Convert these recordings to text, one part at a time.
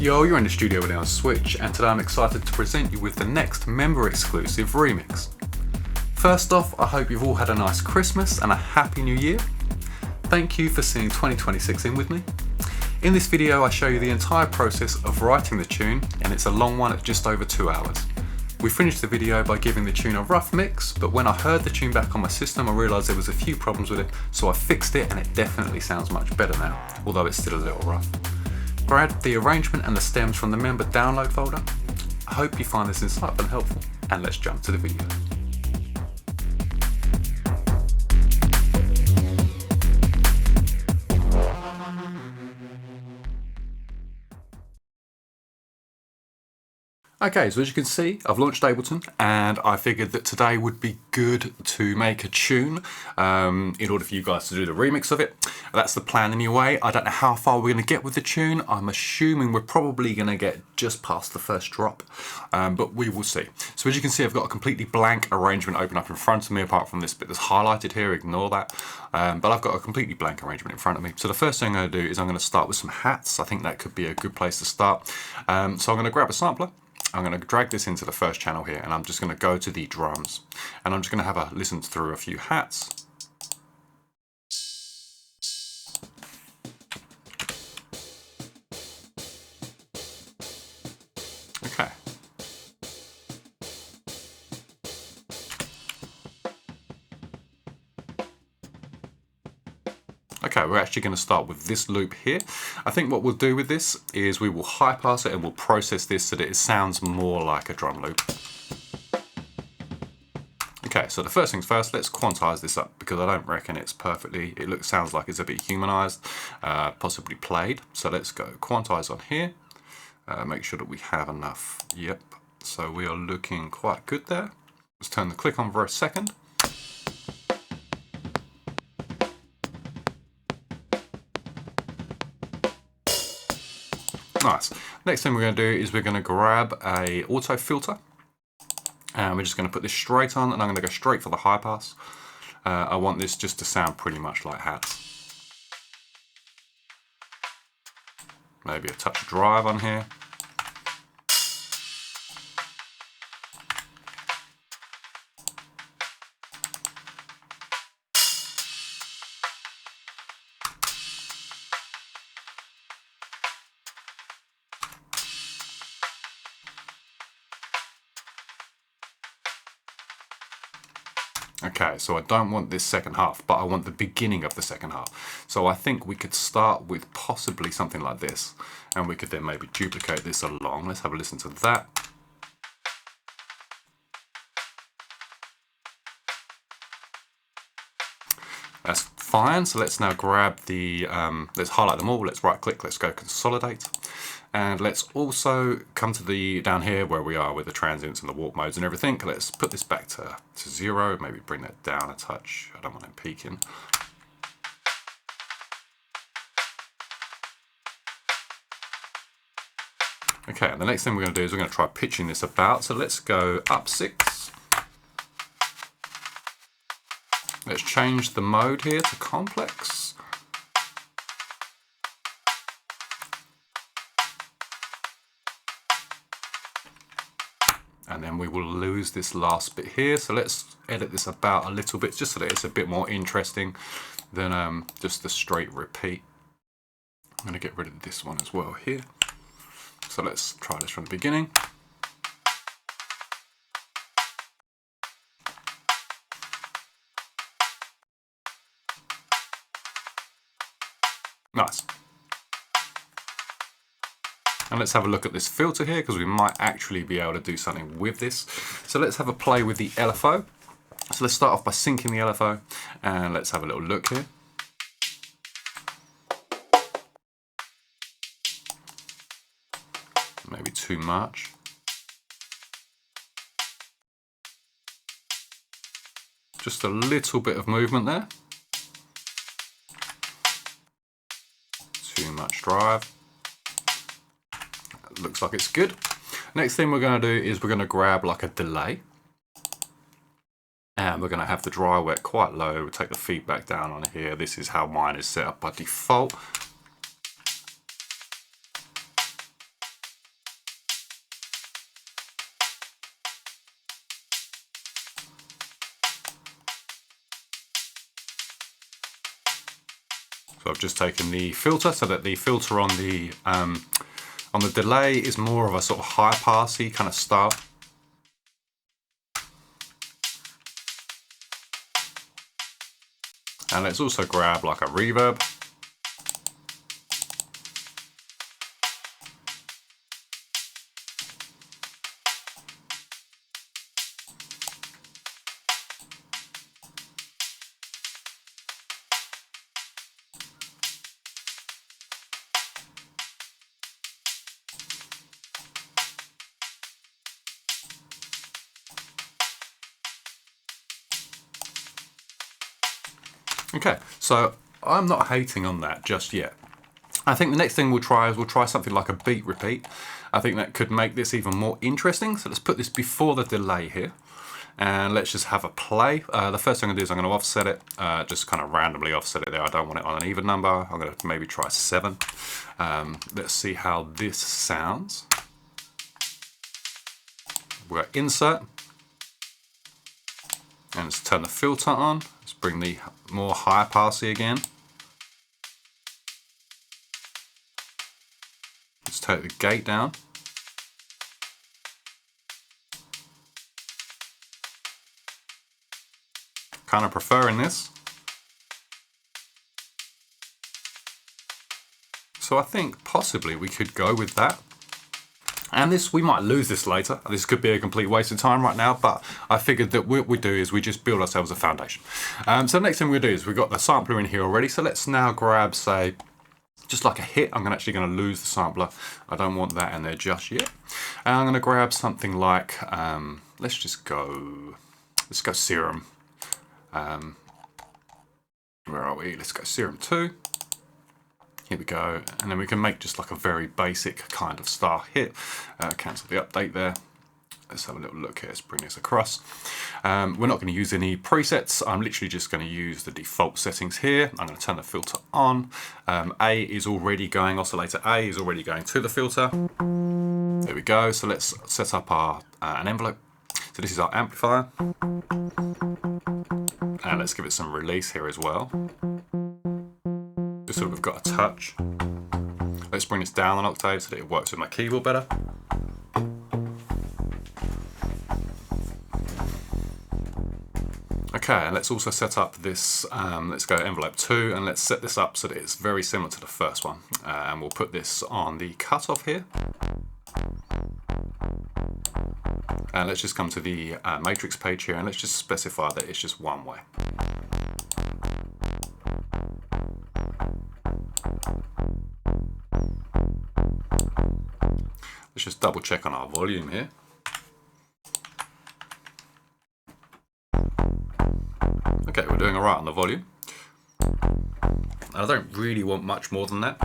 Yo, you're in the studio with me on Switch, and today I'm excited to present you with the next member exclusive remix. First off, I hope you've all had a nice Christmas and a happy new year. Thank you for seeing 2026 in with me. In this video I show you the entire process of writing the tune, and it's a long one at just over 2 hours. We finished the video by giving the tune a rough mix, but when I heard the tune back on my system I realised there was a few problems with it, so I fixed it and it definitely sounds much better now, although it's still a little rough. Grab the arrangement and the stems from the member download folder. I hope you find this insightful and helpful, and let's jump to the video. Okay, so as you can see, I've launched Ableton, and I figured that today would be good to make a tune in order for you guys to do the remix of it. That's the plan anyway. I don't know how far we're going to get with the tune. I'm assuming we're probably going to get just past the first drop, but we will see. So as you can see, I've got a completely blank arrangement open up in front of me, apart from this bit that's highlighted here, ignore that. But I've got a completely blank arrangement in front of me. So the first thing I'm going to do is I'm going to start with some hats. I think that could be a good place to start. So I'm going to grab a sampler. I'm going to drag this into the first channel here, and I'm just going to go to the drums, and I'm just going to have a listen through a few hats. Okay. Okay, we're actually going to start with this loop here. I think what we'll do with this is we will high pass it and we'll process this so that it sounds more like a drum loop. Okay, so the first things first, let's quantize this up because I don't reckon it's perfectly, sounds like it's a bit humanized, possibly played. So let's go quantize on here, make sure that we have enough. Yep, so we are looking quite good there. Let's turn the click on for a second. Nice. Next thing we're going to do is we're going to grab a auto filter, and we're just going to put this straight on, and I'm going to go straight for the high pass. I want this just to sound pretty much like hats. Maybe a touch of drive on here. Okay, so I don't want this second half, but I want the beginning of the second half. So I think we could start with possibly something like this, and we could then maybe duplicate this along. Let's have a listen to that. That's fine, so let's now grab the, let's highlight them all, let's right click, let's go consolidate. And let's also come to the down here where we are with the transients and the warp modes and everything. Let's put this back to 0, maybe bring that down a touch. I don't want it peaking. Okay, and the next thing we're going to do is we're going to try pitching this about. So let's go up 6. Let's change the mode here to complex. And then we will lose this last bit here. So let's edit this about a little bit just so that it's a bit more interesting than just the straight repeat. I'm going to get rid of this one as well here. So let's try this from the beginning. Nice. And let's have a look at this filter here because we might actually be able to do something with this. So let's have a play with the LFO. So let's start off by syncing the LFO, and let's have a little look here. Maybe too much. Just a little bit of movement there. Too much drive. Looks like it's good. Next thing we're going to do is we're going to grab like a delay, and we're going to have the dry wet quite low. We'll take the feedback down on here. This is how mine is set up by default. So I've just taken the filter so that the filter on the delay is more of a sort of high passy kind of style. And let's also grab like a reverb. Okay, so I'm not hating on that just yet. I think the next thing we'll try something like a beat repeat. I think that could make this even more interesting. So let's put this before the delay here. And let's just have a play. The first thing I'm going to do is I'm going to offset it, just kind of randomly offset it there. I don't want it on an even number. I'm going to maybe try 7. Let's see how this sounds. We'll go insert. And let's turn the filter on. Let's bring the more high passy again. Let's take the gate down. Kind of preferring this. So I think possibly we could go with that. And this, we might lose this later. This could be a complete waste of time right now, but I figured that what we do is we just build ourselves a foundation. So the next thing we'll do is we've got the sampler in here already. So let's now grab, say, just like a hit. I'm actually going to lose the sampler. I don't want that in there just yet. And I'm going to grab something like, let's go Serum. Where are we? Let's go Serum 2. Here we go, and then we can make just like a very basic kind of star hit. Cancel the update there. Let's have a little look here. Let's bring this across. We're not going to use any presets. I'm literally just going to use the default settings here. I'm going to turn the filter on. A is already going, oscillator A is already going to the filter. There we go. So let's set up our an envelope. So this is our amplifier. And let's give it some release here as well. Just so we've got a touch. Let's bring this down an octave so that it works with my keyboard better. Okay, and let's also set up this, let's go envelope 2 and let's set this up so that it's very similar to the first one. And we'll put this on the cutoff here. And let's just come to the matrix page here and let's just specify that it's just one way. Let's just double check on our volume here. Okay, we're doing all right on the volume. And I don't really want much more than that.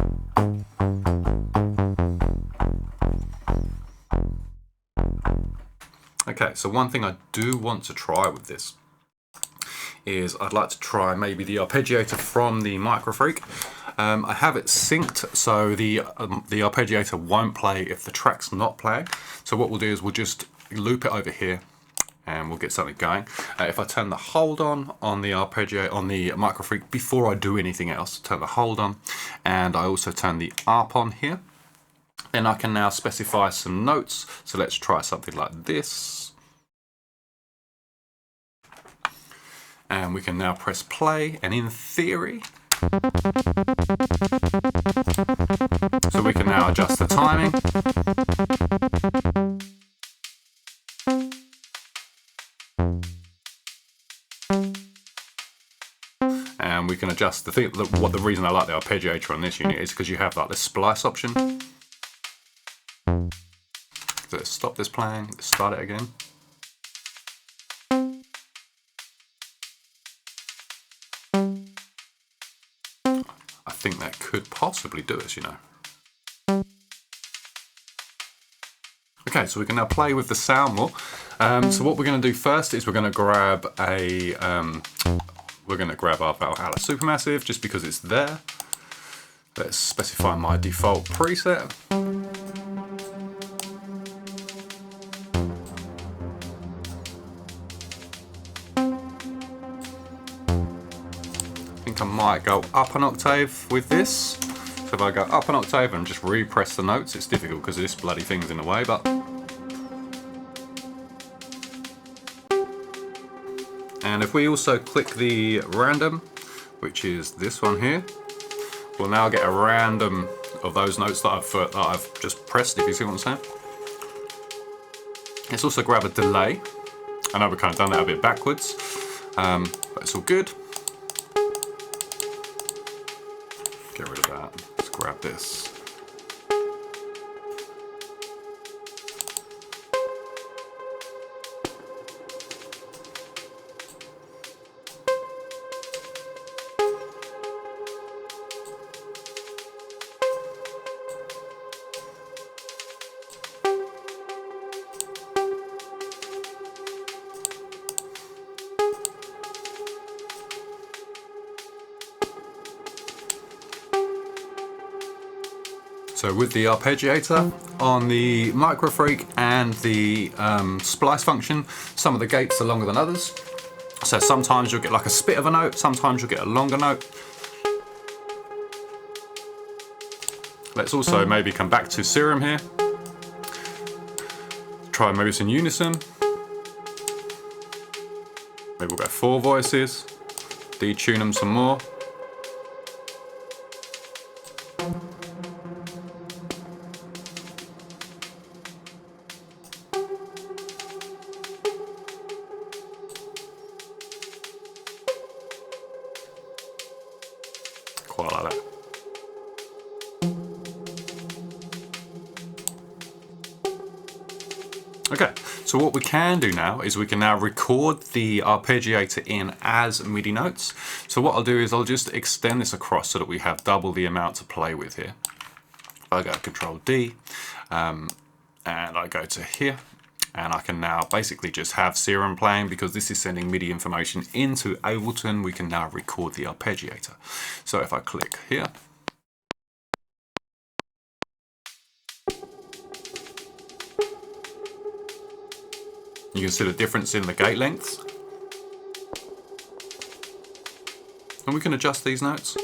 Okay, so one thing I do want to try with this is I'd like to try maybe the arpeggiator from the Microfreak. I have it synced, so the arpeggiator won't play if the track's not playing. So what we'll do is we'll just loop it over here and we'll get something going. If I turn the hold on the arpeggiator, on the Microfreak before I do anything else, turn the hold on, and I also turn the ARP on here, then I can now specify some notes. So let's try something like this. And we can now press play, and in theory, so we can now adjust the timing. And we can adjust the thing. The reason I like the arpeggiator on this unit is because you have like this splice option. So let's stop this playing, let's start it again. I think that could possibly do us, you know. Okay, so we can now play with the sound more. So what we're going to do first is we're going to grab a, our Valhalla Supermassive just because it's there. Let's specify my default preset. think I might go up an octave with this. So if I go up an octave and just repress the notes, it's difficult because this bloody thing's in the way, but. And if we also click the random, which is this one here, we'll now get a random of those notes that I've just pressed, if you see what I'm saying. Let's also grab a delay. I know we've kind of done that a bit backwards, but it's all good. Get rid of that. Let's grab this. So with the arpeggiator on the Microfreak and the splice function, some of the gates are longer than others. So sometimes you'll get like a spit of a note, sometimes you'll get a longer note. Let's also maybe come back to Serum here. Try maybe some unison. Maybe we'll go 4 voices, detune them some more. Quite like that. Okay, so what we can do now is we can now record the arpeggiator in as MIDI notes. So what I'll do is I'll just extend this across so that we have double the amount to play with here. I go Control D, and I go to here, and I can now basically just have Serum playing because this is sending MIDI information into Ableton. We can now record the arpeggiator. So if I click here, you can see the difference in the gate lengths. And we can adjust these notes.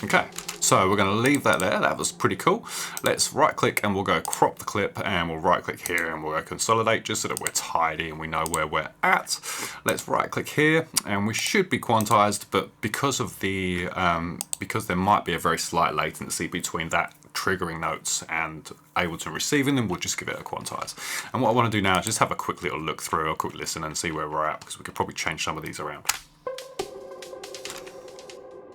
Okay, so we're going to leave that there. That was pretty cool. Let's right click and we'll go crop the clip, and we'll right click here and we'll go consolidate just so that we're tidy and we know where we're at. Let's right click here and we should be quantized, but because of the because there might be a very slight latency between that triggering notes and Ableton receiving them, we'll just give it a quantize. And what I want to do now is just have a quick little look through, a quick listen and see where we're at, because we could probably change some of these around.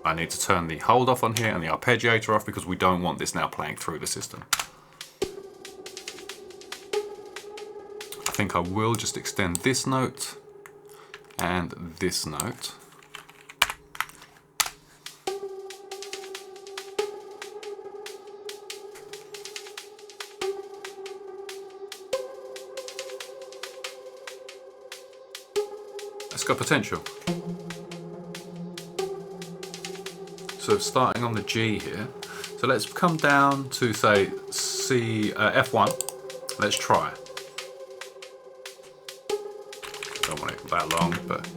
I need to turn the hold off on here and the arpeggiator off because we don't want this now playing through the system. I think I will just extend this note and this note. It's got potential. So starting on the G here, so let's come down to say C, F1. Let's try. Don't want it that long, but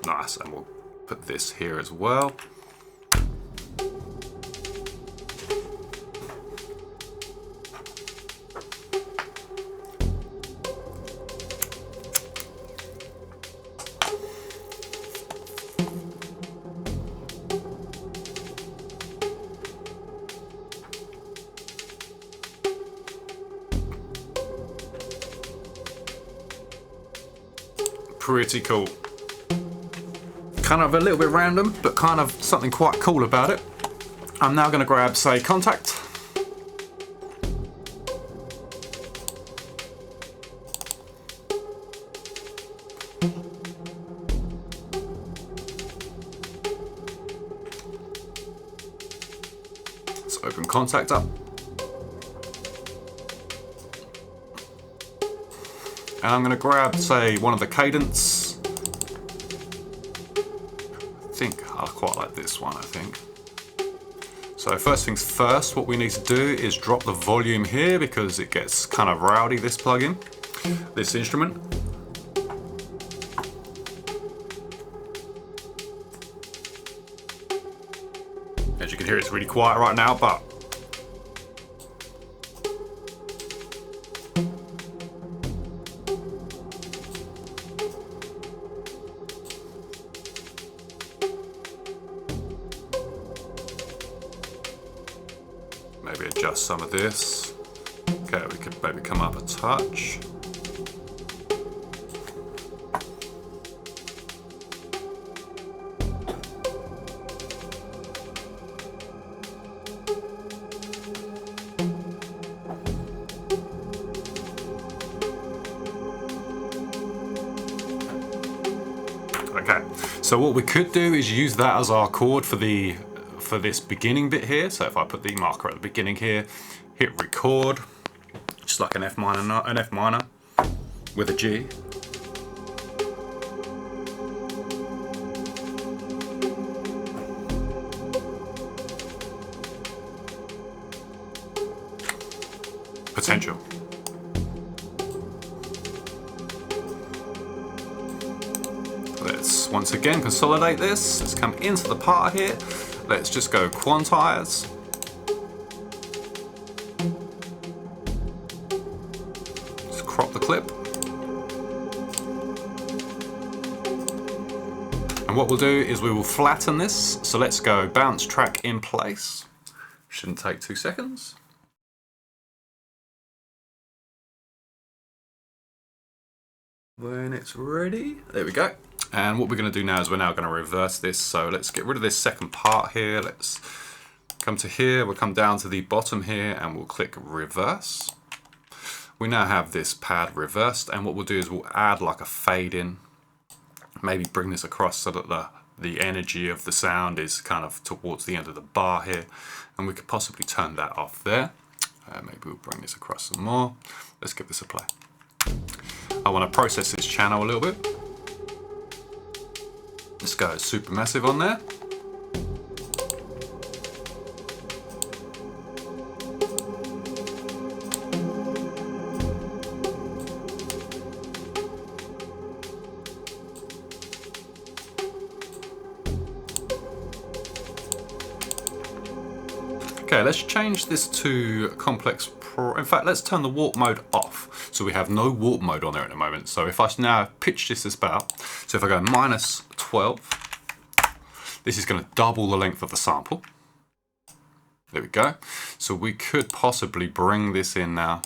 nice. And we'll put this here as well. Pretty cool. Kind of a little bit random, but kind of something quite cool about it. I'm now going to grab, say, Contact. Let's open Contact up. And I'm going to grab, say, one of the cadence. I think I quite like this one, I think. So So first things first, what we need to do is drop the volume here because it gets kind of rowdy, this plugin, this instrument. As you can hear, it's really quiet right now, but maybe adjust some of this. Okay, we could maybe come up a touch. Okay, so what we could do is use that as our chord for this beginning bit here. So if I put the marker at the beginning here, hit record, just like an F minor with a G. Potential. Let's once again consolidate this. Let's come into the part here. Let's just go quantize. Just crop the clip. And what we'll do is we will flatten this. So let's go bounce track in place. Shouldn't take 2 seconds. When it's ready, there we go. And what we're going to do now is we're now going to reverse this. So let's get rid of this second part here. Let's come to here. We'll come down to the bottom here and we'll click reverse. We now have this pad reversed, and what we'll do is we'll add like a fade in. Maybe bring this across so that the energy of the sound is kind of towards the end of the bar here. And we could possibly turn that off there. Maybe we'll bring this across some more. Let's give this a play. I want to process this channel a little bit. Let's go supermassive on there. Okay, let's change this to complex. In fact, let's turn the warp mode off. So we have no warp mode on there at the moment. So if I now pitch this about, so if I go -12, this is going to double the length of the sample. There we go. So we could possibly bring this in now.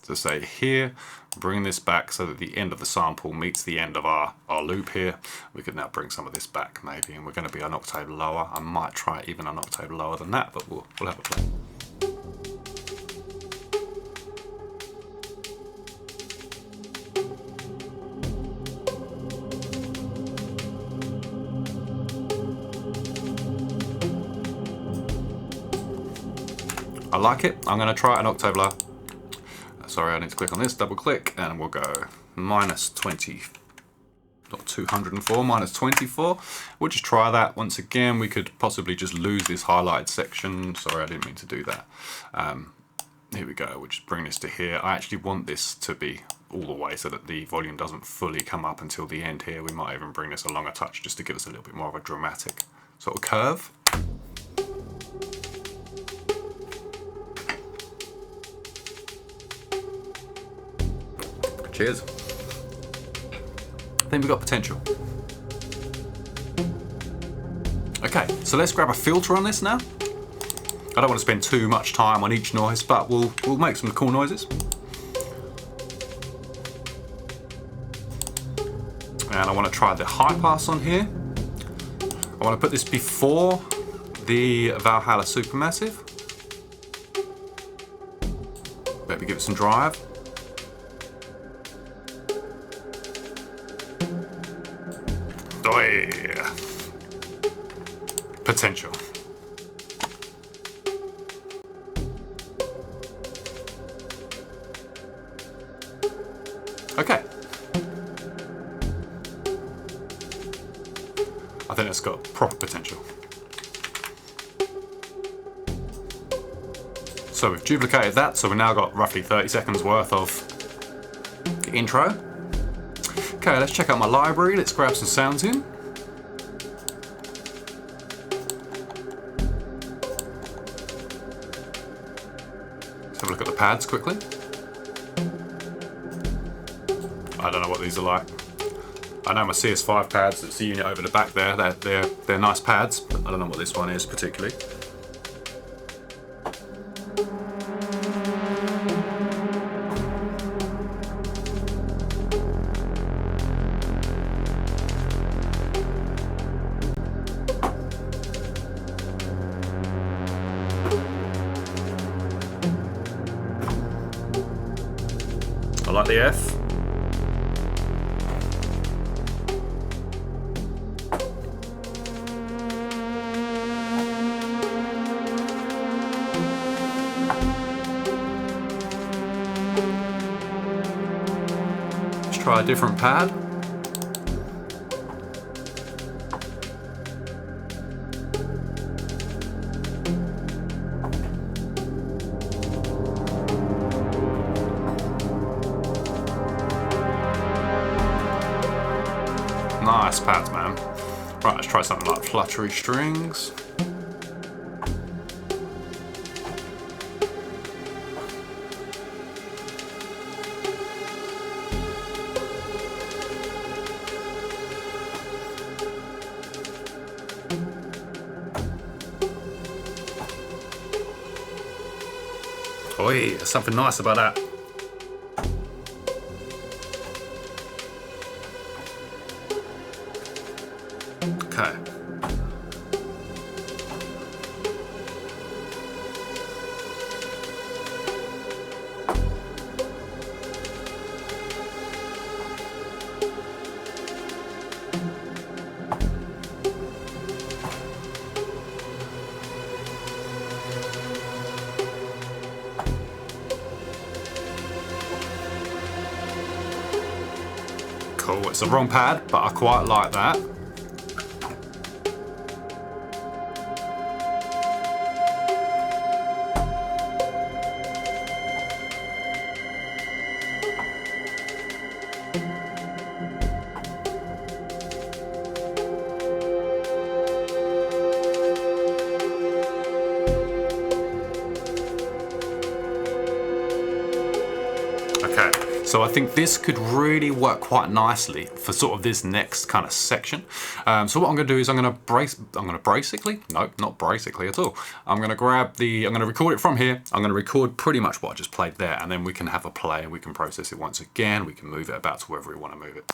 So say here, bring this back so that the end of the sample meets the end of our loop here. We could now bring some of this back maybe, and we're going to be an octave lower. I might try even an octave lower than that, but we'll have a play. I like it. I'm going to try an octave lower. Sorry, I need to click on this, double click, and we'll go -20, not 204, -24. We'll just try that. Once again, we could possibly just lose this highlighted section. Sorry, I didn't mean to do that. Here we go, we'll just bring this to here. I actually want this to be all the way so that the volume doesn't fully come up until the end here. We might even bring this along a touch just to give us a little bit more of a dramatic sort of curve. Cheers. Then we've got potential. Okay, so let's grab a filter on this now. I don't want to spend too much time on each noise, but we'll make some cool noises. And I want to try the high pass on here. I want to put this before the Valhalla Supermassive. Maybe give it some drive. Oh yeah. Potential. Okay. I think that's got proper potential. So we've duplicated that, so we've now got roughly 30 seconds worth of intro. Okay, let's check out my library. Let's grab some sounds in. Let's have a look at the pads quickly. I don't know what these are like. I know my CS5 pads, it's the unit over the back there, they're nice pads, but I don't know what this one is particularly. I like the F. Let's try a different pad. Nice pads, man. Right, let's try something like fluttery strings. Oi, there's something nice about that. Okay. Cool, it's the wrong pad, but I quite like that. Okay, so I think this could really work quite nicely for sort of this next kind of section. So what I'm going to do is I'm going to basically, no, not basically at all. I'm going to record it from here. I'm going to record pretty much what I just played there, and then we can have a play and we can process it once again. We can move it about to wherever we want to move it.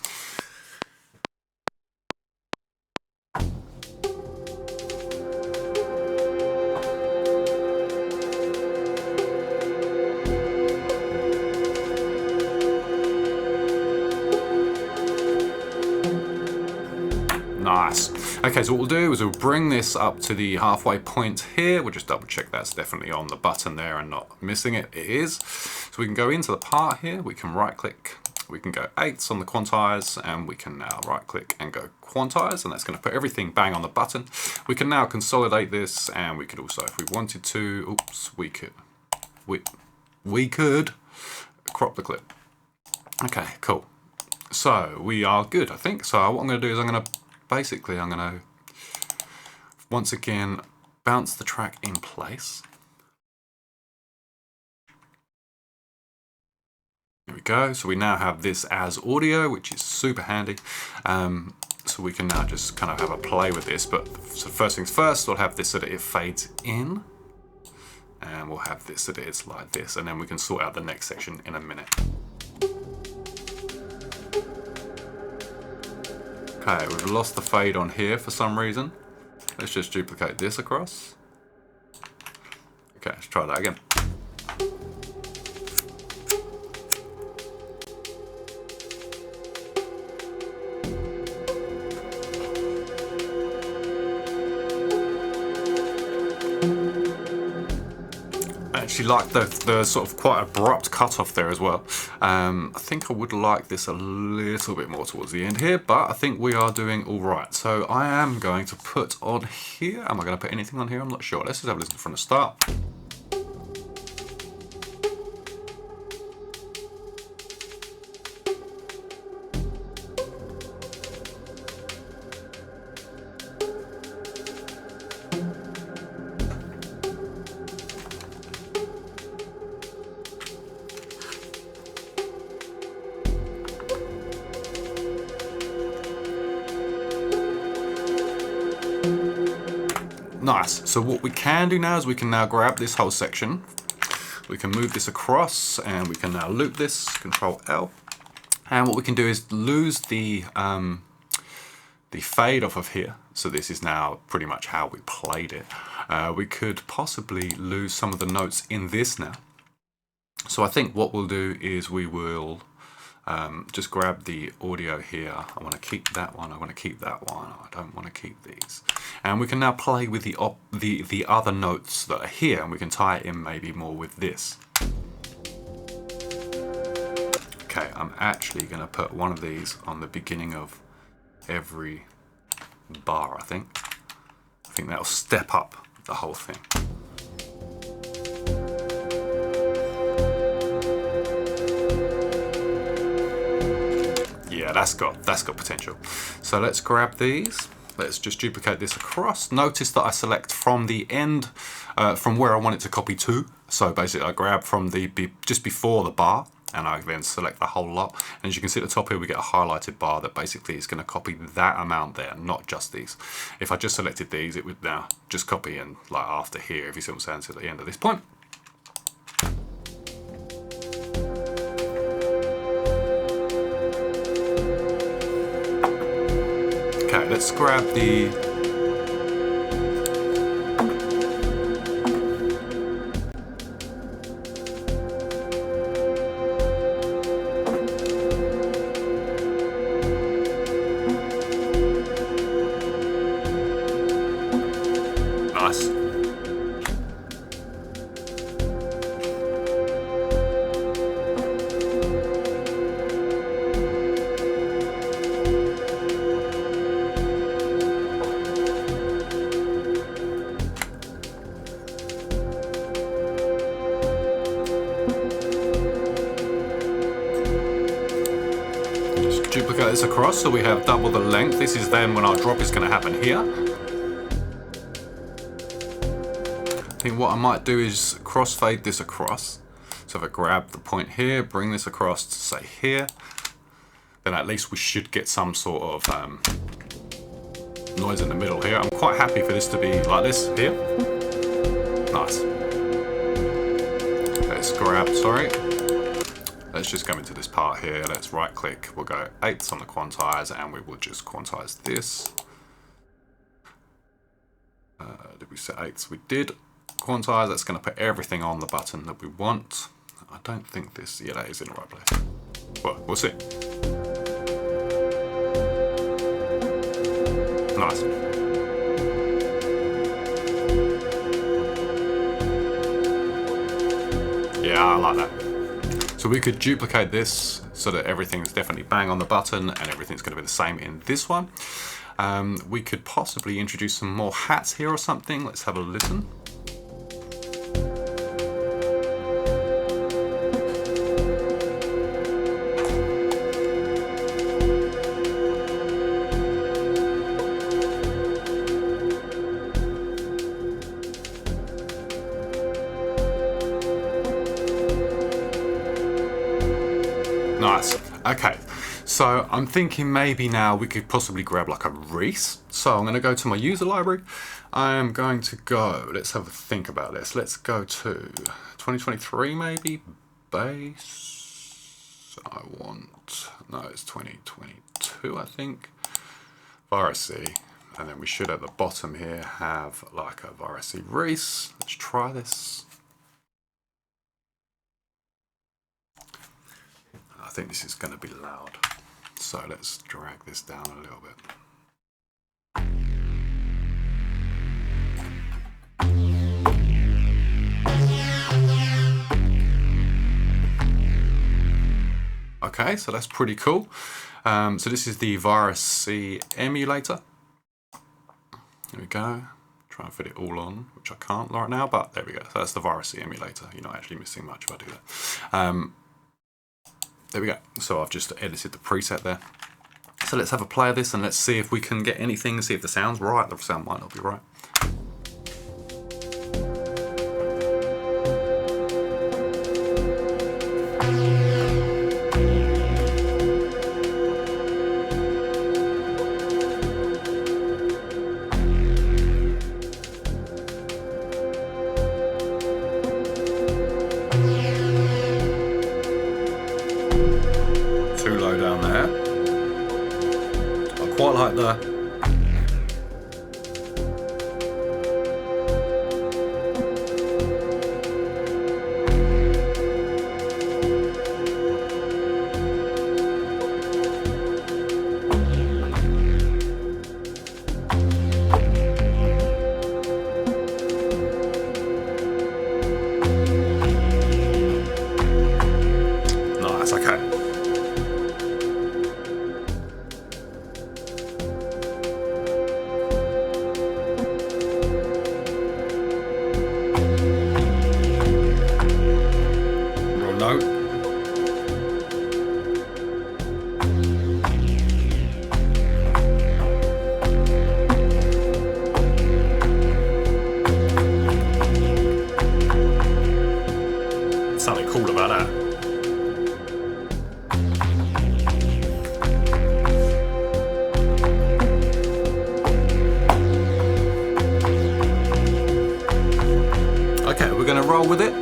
Nice. Okay, so what we'll do is we'll bring this up to the halfway point here. We'll just double check that's definitely on the button there and not missing it. It is. So we can go into the part here. We can right click. We can go 8s on the quantize, and we can now right click and go quantize, and that's going to put everything bang on the button. We can now consolidate this, and we could also, if we wanted to, we could crop the clip. Okay, cool. So we are good, I think. So what I'm going to do is I'm going to once again bounce the track in place. There we go. So we now have this as audio, which is super handy. So we can now just kind of have a play with this. But so first things first, we'll have this so that it fades in, and we'll have this so that it's like this, and then we can sort out the next section in a minute. Okay, we've lost the fade on here for some reason. Let's just duplicate this across. Okay, let's try that again. Actually like the sort of quite abrupt cutoff there as well. I think I would like this a little bit more towards the end here, but I think we are doing all right. So I am going to put on here, am I going to put anything on here? I'm not sure. Let's just have a listen from the start. Nice. So what we can do now is we can now grab this whole section. We can move this across and we can now loop this, Control L. And what we can do is lose the fade off of here. So this is now pretty much how we played it. We could possibly lose some of the notes in this now. So I think what we'll do is we will just grab the audio here. I want to keep that one. I want to keep that one. I don't want to keep these. And we can now play with the other notes that are here, and we can tie it in maybe more with this. Okay, I'm actually going to put one of these on the beginning of every bar, I think. I think that'll step up the whole thing. Yeah, that's got potential. So let's grab these. Let's just duplicate this across. Notice that I select from the end, from where I want it to copy to. So basically I grab from just before the bar, and I then select the whole lot. And as you can see at the top here, we get a highlighted bar that basically is going to copy that amount there, not just these. If I just selected these, it would now just copy in like after here, if you see what I'm saying, to the end of this point. Okay, let's grab the nice. Just duplicate this across so we have double the length. This is then when our drop is going to happen here. I think what I might do is crossfade this across. So if I grab the point here, bring this across to say here, then at least we should get some sort of noise in the middle here. I'm quite happy for this to be like this here. Nice. Let's grab, sorry. Let's just come into this part here. Let's right click. We'll go 8ths on the quantize and we will just quantize this. Did we set 8ths? We did. Quantize, that's going to put everything on the button that we want. I don't think this, yeah, that is in the right place. Well, we'll see. Nice. Yeah, I like that. So we could duplicate this so that everything's definitely bang on the button and everything's going to be the same in this one. We could possibly introduce some more hats here or something. Let's have a listen. Nice. Okay, so I'm thinking maybe now we could possibly grab like a Reese. So I'm going to go to my user library. I am going to go, let's have a think about this. Let's go to 2023 maybe, bass. No, it's 2022 I think. Virus C. And then we should at the bottom here have like a Virus C Reese. Let's try this. I think this is going to be loud, so let's drag this down a little bit. Okay, so that's pretty cool. So this is the Virus C emulator. There we go. Try and fit it all on, which I can't right now, but there we go. So that's the Virus C emulator. You're not actually missing much if I do that. There we go. So I've just edited the preset there. So let's have a play of this and let's see if we can get anything, see if the sound's right. The sound might not be right. quite like the... Nice, okay. Real note. Something cool about that. Okay, we're gonna roll with it.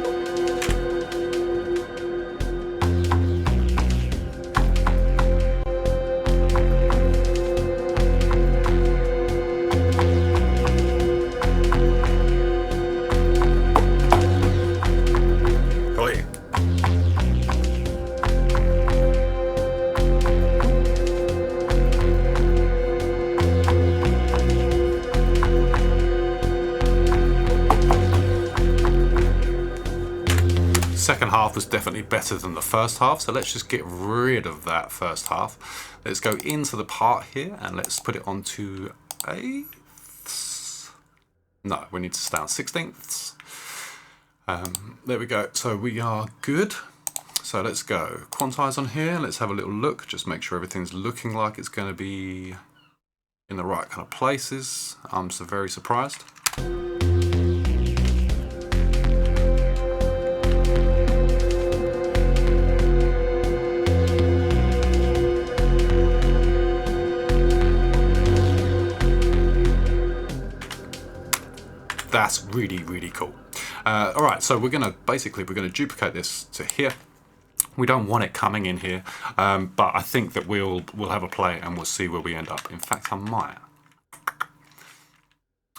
Oi. Second half was definitely better than the first half, so let's just get rid of that first half. Let's go into the part here and let's put it onto eighths. No, we need to stay on 16ths. There we go, so we are good. So let's go quantize on here, let's have a little look, just make sure everything's looking like it's going to be in the right kind of places. I'm so very surprised. That's really, really cool. All right, so we're gonna duplicate this to here. We don't want it coming in here, but I think that we'll have a play and we'll see where we end up. In fact, I might.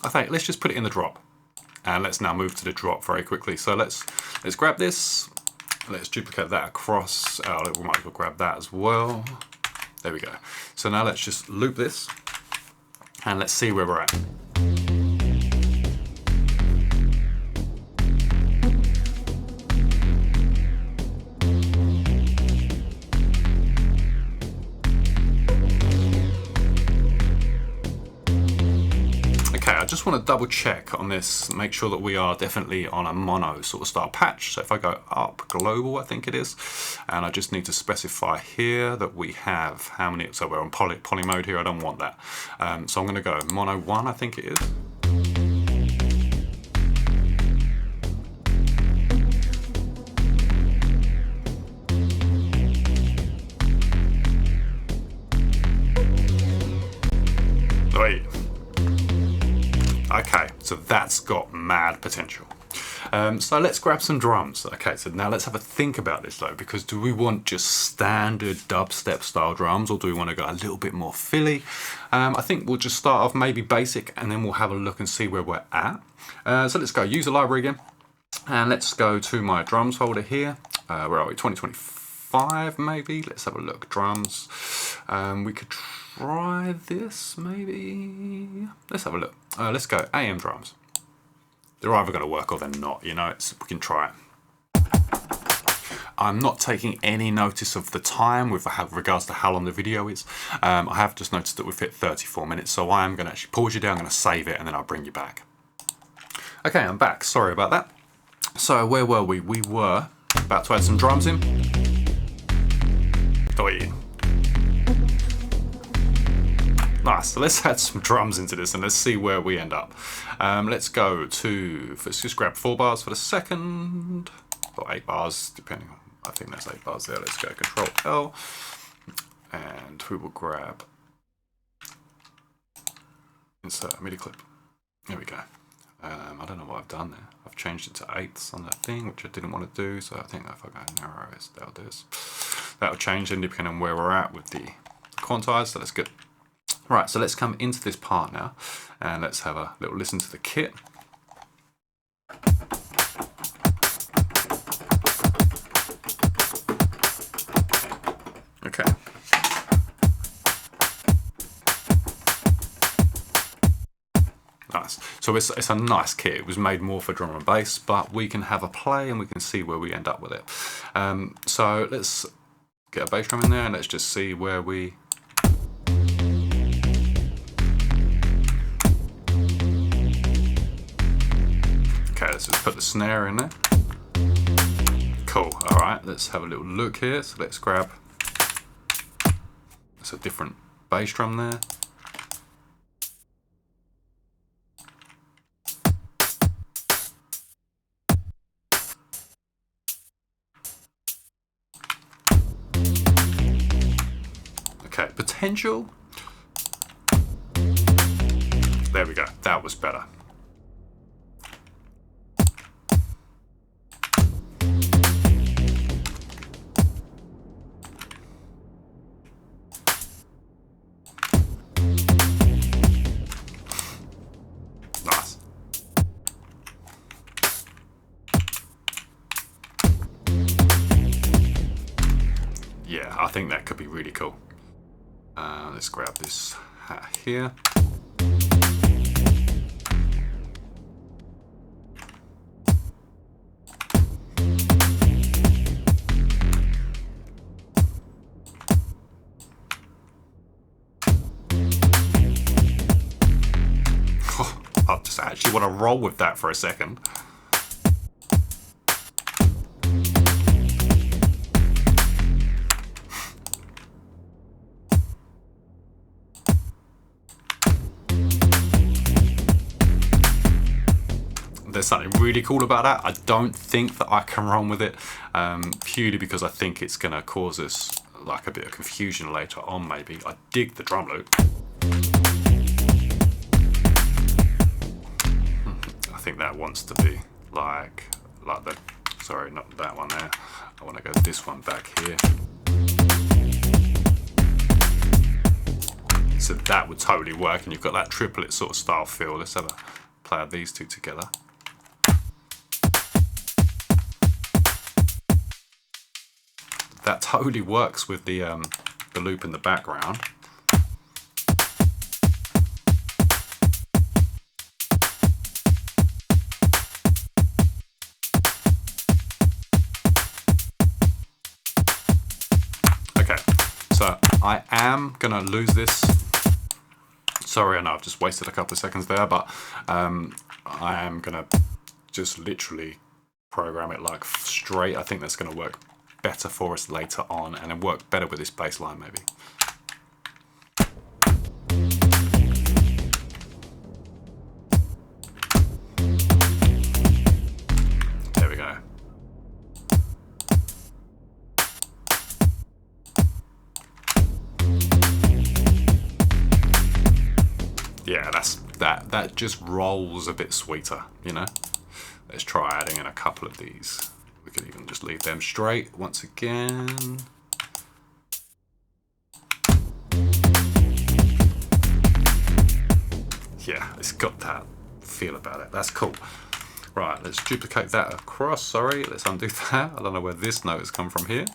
Okay, let's just put it in the drop, and let's now move to the drop very quickly. So let's grab this. Let's duplicate that across. We might as well grab that as well. There we go. So now let's just loop this, and let's see where we're at. I just want to double check on this, make sure that we are definitely on a mono sort of style patch. So if I go up global, I think it is, and I just need to specify here that we have how many, so we're on poly mode here, I don't want that. So I'm going to go mono 1, I think it is. Wait. Okay, so that's got mad potential. So let's grab some drums. Okay, so now let's have a think about this though, because do we want just standard dubstep style drums, or do we want to go a little bit more Philly? I think we'll just start off maybe basic, and then we'll have a look and see where we're at. So let's go user library again, and let's go to my drums folder here. Where are we? 2025 maybe. Let's have a look. Drums. We could try this maybe. Let's have a look. Let's go AM drums. They're either going to work or they're not, you know, we can try it. I'm not taking any notice of the time with regards to how long the video is. I have just noticed that we've hit 34 minutes, so I am going to actually pause you down, I'm going to save it, and then I'll bring you back. Okay, I'm back. Sorry about that. So where were we? We were about to add some drums in. Oh yeah. Nice, so let's add some drums into this and let's see where we end up. Let's go to, let's just grab 4 bars for the second, or 8 bars, depending on, I think that's 8 bars there. Let's go Control L, and we will grab, insert a MIDI clip. There we go. I don't know what I've done there. I've changed it to 8ths on that thing, which I didn't want to do, so I think if I go narrow, that'll do this. That'll change depending on where we're at with the quantize, so that's good. Right, so let's come into this part now and let's have a little listen to the kit. Okay. Nice. So it's a nice kit. It was made more for drum and bass, but we can have a play and we can see where we end up with it. So let's get a bass drum in there and let's just see where we... Okay, let's just put the snare in there. Cool. All right, let's have a little look here. So let's grab... It's a different bass drum there. Okay, potential. There we go. That was better. Nice. Yeah, I think that could be really cool. Let's grab this hat here. Oh, I just actually want to roll with that for a second. There's something really cool about that. I don't think that I can run with it, purely because I think it's going to cause us like a bit of confusion later on maybe. I dig the drum loop. I think that wants to be like the, sorry, not that one there. I want to go this one back here. So that would totally work, and you've got that triplet sort of style feel. Let's have a play of these two together. That totally works with the loop in the background. Okay, so I am gonna lose this. Sorry, I know I've just wasted a couple of seconds there, but I am gonna just literally program it like straight. I think that's gonna work better for us later on, and it work better with this bass line maybe. There we go. Yeah, that just rolls a bit sweeter, you know. Let's try adding in a couple of these. We could even just leave them straight once again. Yeah, it's got that feel about it. That's cool. Right, let's duplicate that across. Sorry, let's undo that. I don't know where this note has come from here,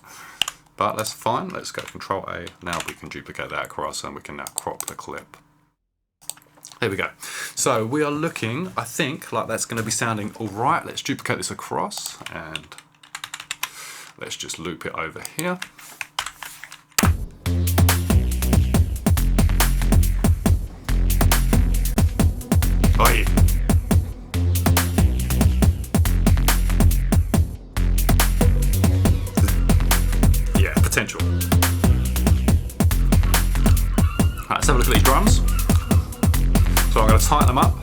but that's fine. Let's go Control A. Now we can duplicate that across and we can now crop the clip. There we go. So we are looking, I think, like that's going to be sounding all right. Let's duplicate this across and let's just loop it over here. Oh yeah. Yeah, potential. Right, let's have a look at these drums. So I'm going to tighten them up,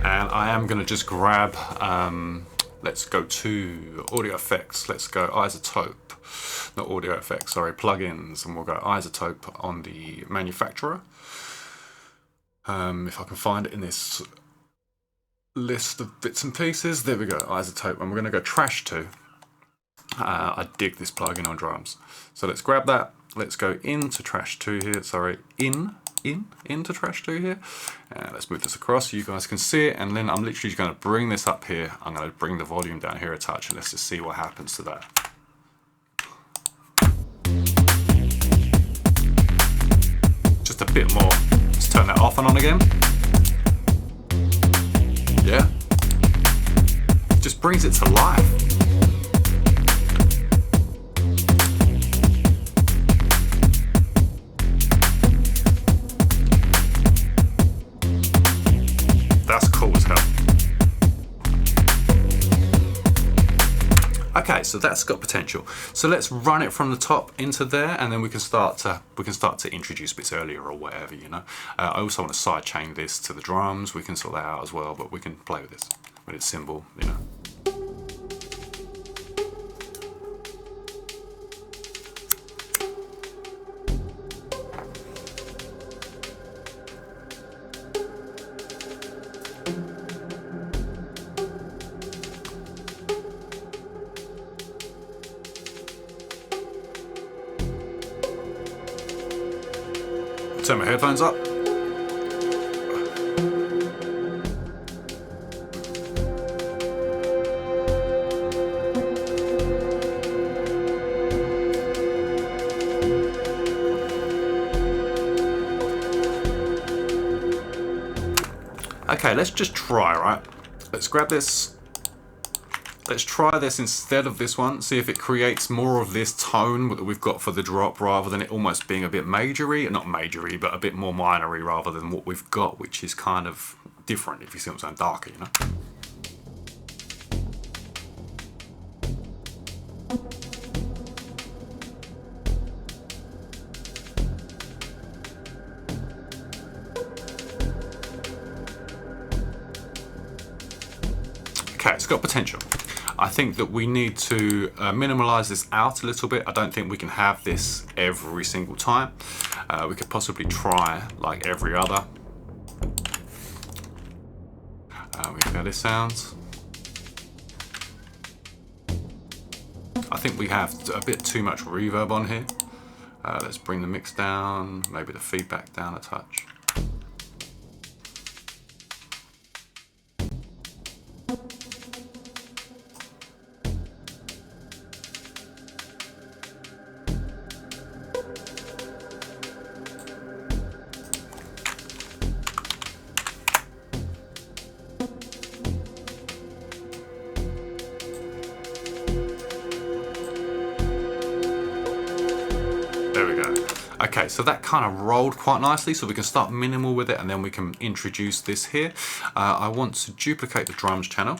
and I am going to just grab, let's go to audio effects, let's go isotope, not audio effects, sorry, plugins, and we'll go isotope on the manufacturer. If I can find it in this list of bits and pieces, there we go, isotope, and we're going to go trash 2. I dig this plugin on drums. So let's grab that. Let's go into trash 2 here. Sorry, into trash 2 here. And let's move this across so you guys can see it. And then I'm literally just going to bring this up here. I'm going to bring the volume down here a touch, and let's just see what happens to that. Just a bit more. Let's turn that off and on again. Yeah. Just brings it to life. That's cool as hell. Okay, so that's got potential. So let's run it from the top into there, and then we can start to introduce bits earlier or whatever, you know. I also want to sidechain this to the drums. We can sort that out as well, but we can play with this when it's simple, you know. Turn my headphones up. Okay, let's just try, right? Let's grab this. Let's try this instead of this one, see if it creates more of this tone that we've got for the drop rather than it almost being a bit majory, not majory, but a bit more minory rather than what we've got, which is kind of different, if you see what I'm saying, darker, you know? Okay, it's got potential. I think that we need to minimalize this out a little bit. I don't think we can have this every single time. We could possibly try like every other. We see how this sounds. I think we have a bit too much reverb on here. Let's bring the mix down, maybe the feedback down a touch. Okay, so that kind of rolled quite nicely, so we can start minimal with it and then we can introduce this here. I want to duplicate the drums channel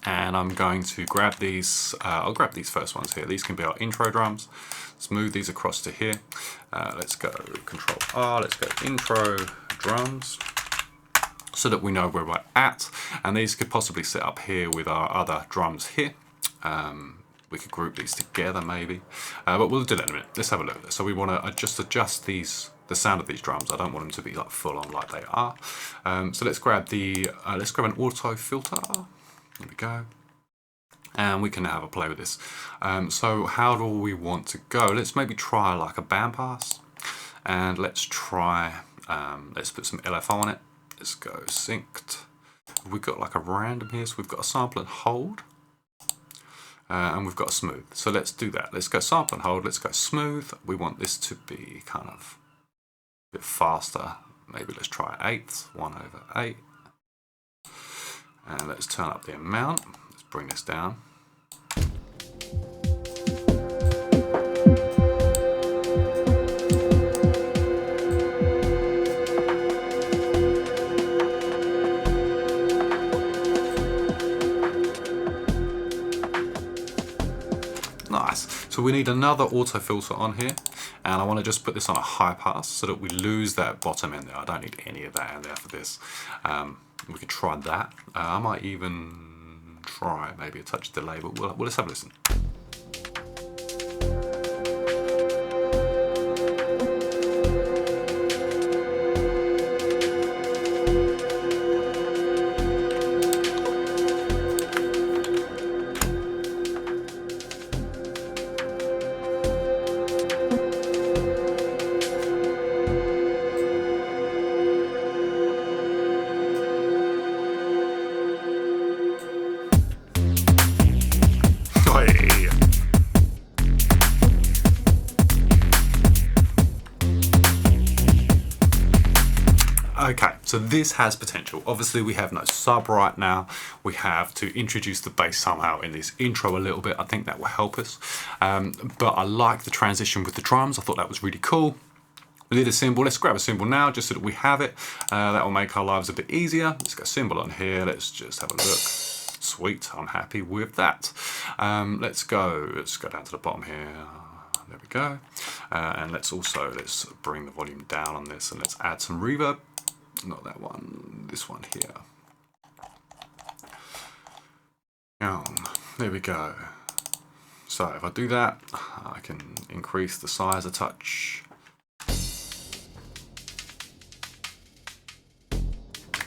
and I'm going to grab these, I'll grab these first ones here. These can be our intro drums. Let's move these across to here. Let's go Control R, let's go intro drums so that we know where we're at. And these could possibly sit up here with our other drums here. We could group these together maybe, but we'll do that in a minute. Let's have a look at this. So we want to just adjust the sound of these drums. I don't want them to be like full on like they are. So let's grab an auto filter. There we go. And we can have a play with this. So how do we want to go? Let's maybe try like a bandpass, and let's try, let's put some LFO on it. Let's go synced. We've got like a random here, so we've got a sample and hold. And we've got a smooth. So let's do that. Let's go sample and hold. Let's go smooth. We want this to be kind of a bit faster. Maybe let's try 1/8, 1/8. And let's turn up the amount. Let's bring this down. Nice. So we need another auto filter on here, and I want to just put this on a high pass so that we lose that bottom in there. I don't need any of that in there for this. We could try that. I might even try maybe a touch delay, but we'll let's have a listen. So this has potential. Obviously we have no sub right now. We have to introduce the bass somehow in this intro a little bit. I think that will help us. But I like the transition with the drums. I thought that was really cool. We did a cymbal. Let's grab a cymbal now just so that we have it. That will make our lives a bit easier. Let's go cymbal on here. Let's just have a look. Sweet, I'm happy with that. Let's go down to the bottom here. There we go. And let's bring the volume down on this and let's add some reverb. Not that one, this one here. There we go. So if I do that, I can increase the size a touch.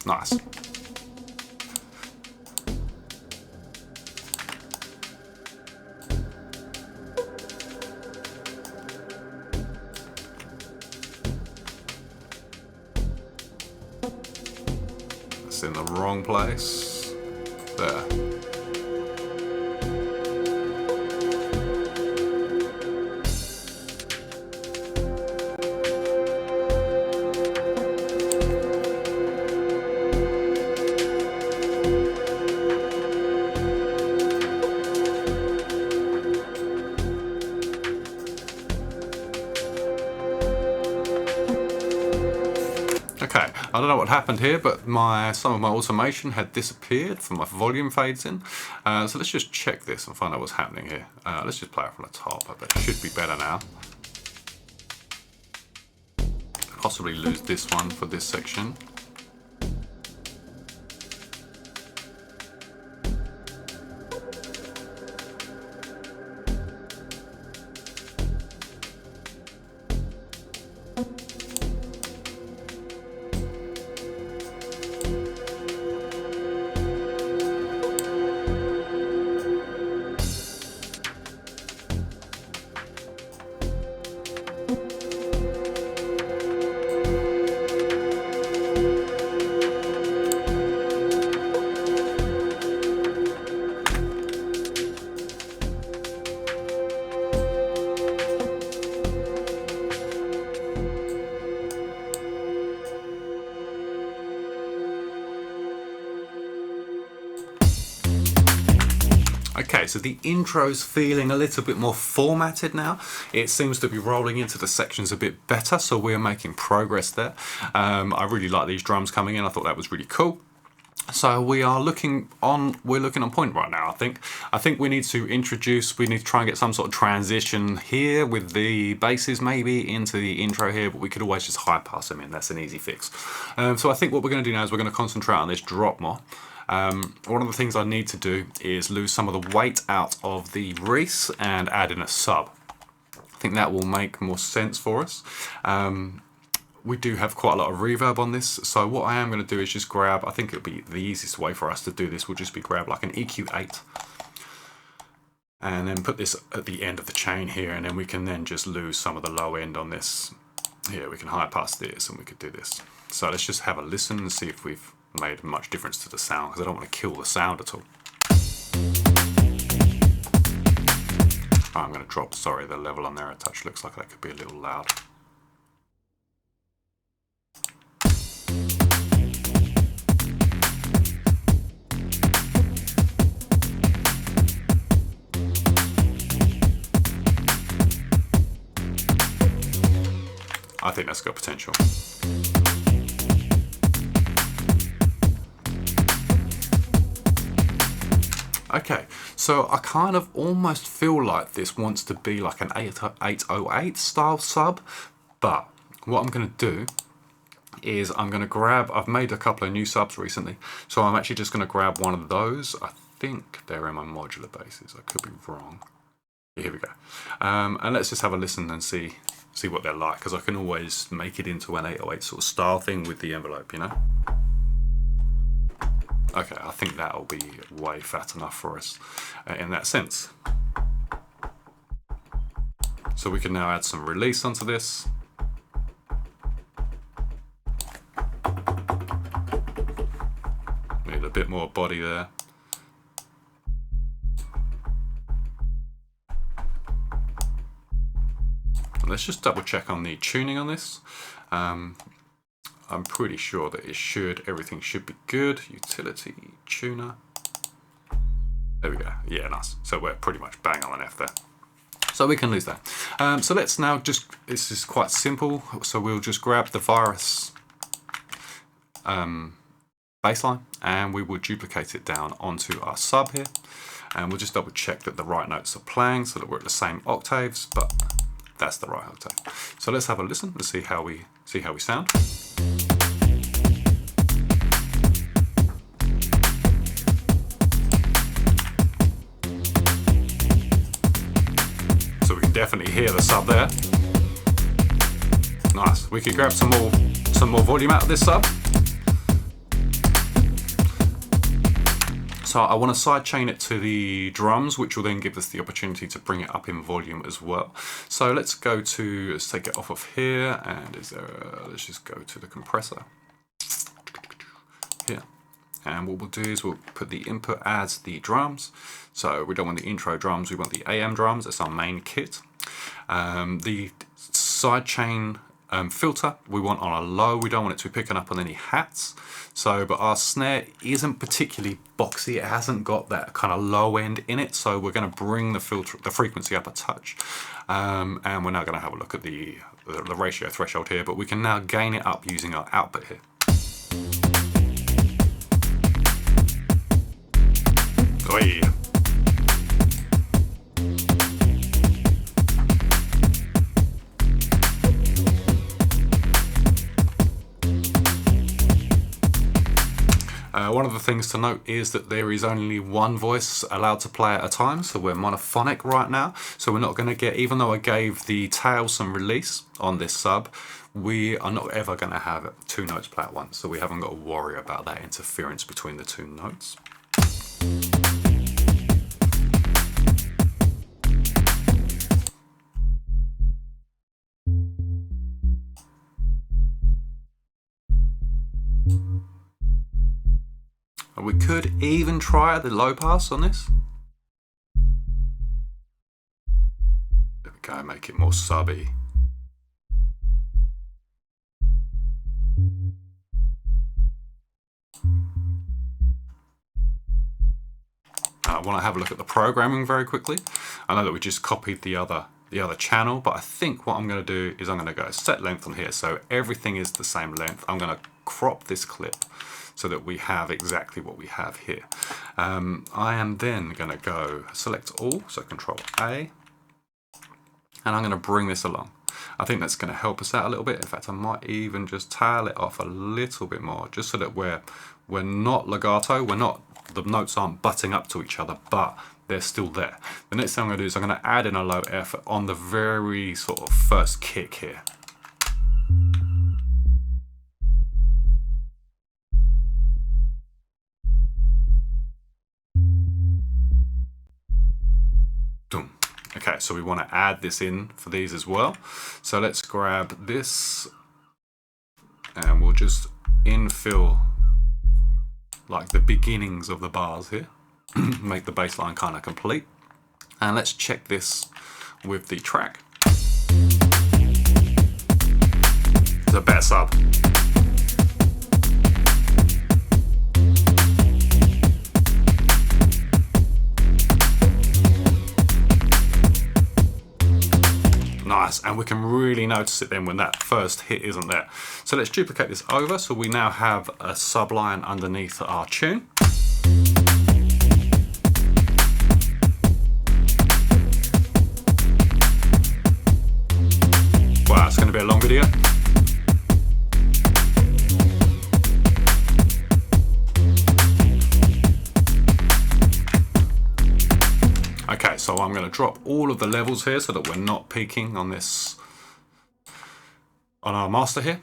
Nice. It's in the wrong place. There. Okay, I don't know what happened here, but some of my automation had disappeared from my volume fades in. So let's just check this and find out what's happening here. Let's just play it from the top. I bet it should be better now. Possibly lose this one for this section. Okay, so the intro's feeling a little bit more formatted now. It seems to be rolling into the sections a bit better, so we're making progress there. I really like these drums coming in. I thought that was really cool. So we're looking on point right now, I think. I think we need to try and get some sort of transition here with the basses maybe into the intro here, but we could always just high pass them in. That's an easy fix. So I think what we're going to do now is we're going to concentrate on this drop more. One of the things I need to do is lose some of the weight out of the Reese and add in a sub. I think that will make more sense for us. We do have quite a lot of reverb on this, so what I am going to do is just grab, I think it'll be the easiest way for us to do this will just be grab like an EQ8 and then put this at the end of the chain here, and then we can then just lose some of the low end on this. Here we can high pass this and we could do this. So let's just have a listen and see if we've made much difference to the sound, because I don't want to kill the sound at all. I'm going to drop, sorry, the level on there a touch. Looks like that could be a little loud. I think that's got potential. Okay, so I kind of almost feel like this wants to be like an 808 style sub, but what I'm going to do is I'm going to grab, I've made a couple of new subs recently, so I'm actually just going to grab one of those. I think they're in my modular basses, I could be wrong. Here we go. And let's just have a listen and see what they're like, because I can always make it into an 808 sort of style thing with the envelope, you know? Okay, I think that'll be way fat enough for us in that sense. So we can now add some release onto this. Need a bit more body there. Let's just double check on the tuning on this. I'm pretty sure that everything should be good. Utility, tuner. There we go. Yeah, nice. So we're pretty much bang on an F there. So we can lose that. So let's now this is quite simple. So we'll just grab the virus baseline and we will duplicate it down onto our sub here. And we'll just double check that the right notes are playing so that we're at the same octaves, but that's the right octave. So let's have a listen. Let's see how we sound. So we can definitely hear the sub there. Nice. We could grab some more volume out of this sub. So I want to sidechain it to the drums, which will then give us the opportunity to bring it up in volume as well. So let's take it off of here, and let's just go to the compressor here. And what we'll do is we'll put the input as the drums. So we don't want the intro drums, we want the AM drums. That's our main kit. The sidechain filter we want on a low. We don't want it to be picking up on any hats. So, but our snare isn't particularly boxy. It hasn't got that kind of low end in it. So we're going to bring the frequency up a touch. And we're now going to have a look at the ratio threshold here, but we can now gain it up using our output here. Oi. One of the things to note is that there is only one voice allowed to play at a time, so we're monophonic right now, so we're not going to get, even though I gave the tail some release on this sub, we are not ever going to have two notes play at once, so we haven't got to worry about that interference between the two notes. We could even try the low pass on this. There we go, make it more subby. I want to have a look at the programming very quickly. I know that we just copied the other channel, but I think what I'm going to do is I'm going to go set length on here, so everything is the same length. I'm going to crop this clip so that we have exactly what we have here. I am then going to go select all, so Control A, and I'm going to bring this along. I think that's going to help us out a little bit. In fact, I might even just tail it off a little bit more, just so that we're not legato, the notes aren't butting up to each other, but they're still there. The next thing I'm going to do is I'm going to add in a low F on the very sort of first kick here. Okay, so we want to add this in for these as well. So let's grab this and we'll just infill like the beginnings of the bars here. Make the bass line kind of complete. And let's check this with the track. It's a better sub. Nice, and we can really notice it then when that first hit isn't there. So let's duplicate this over so we now have a subline underneath our tune. Wow, it's going to be a long video. Okay, so I'm going to drop all of the levels here so that we're not peaking on this, on our master here.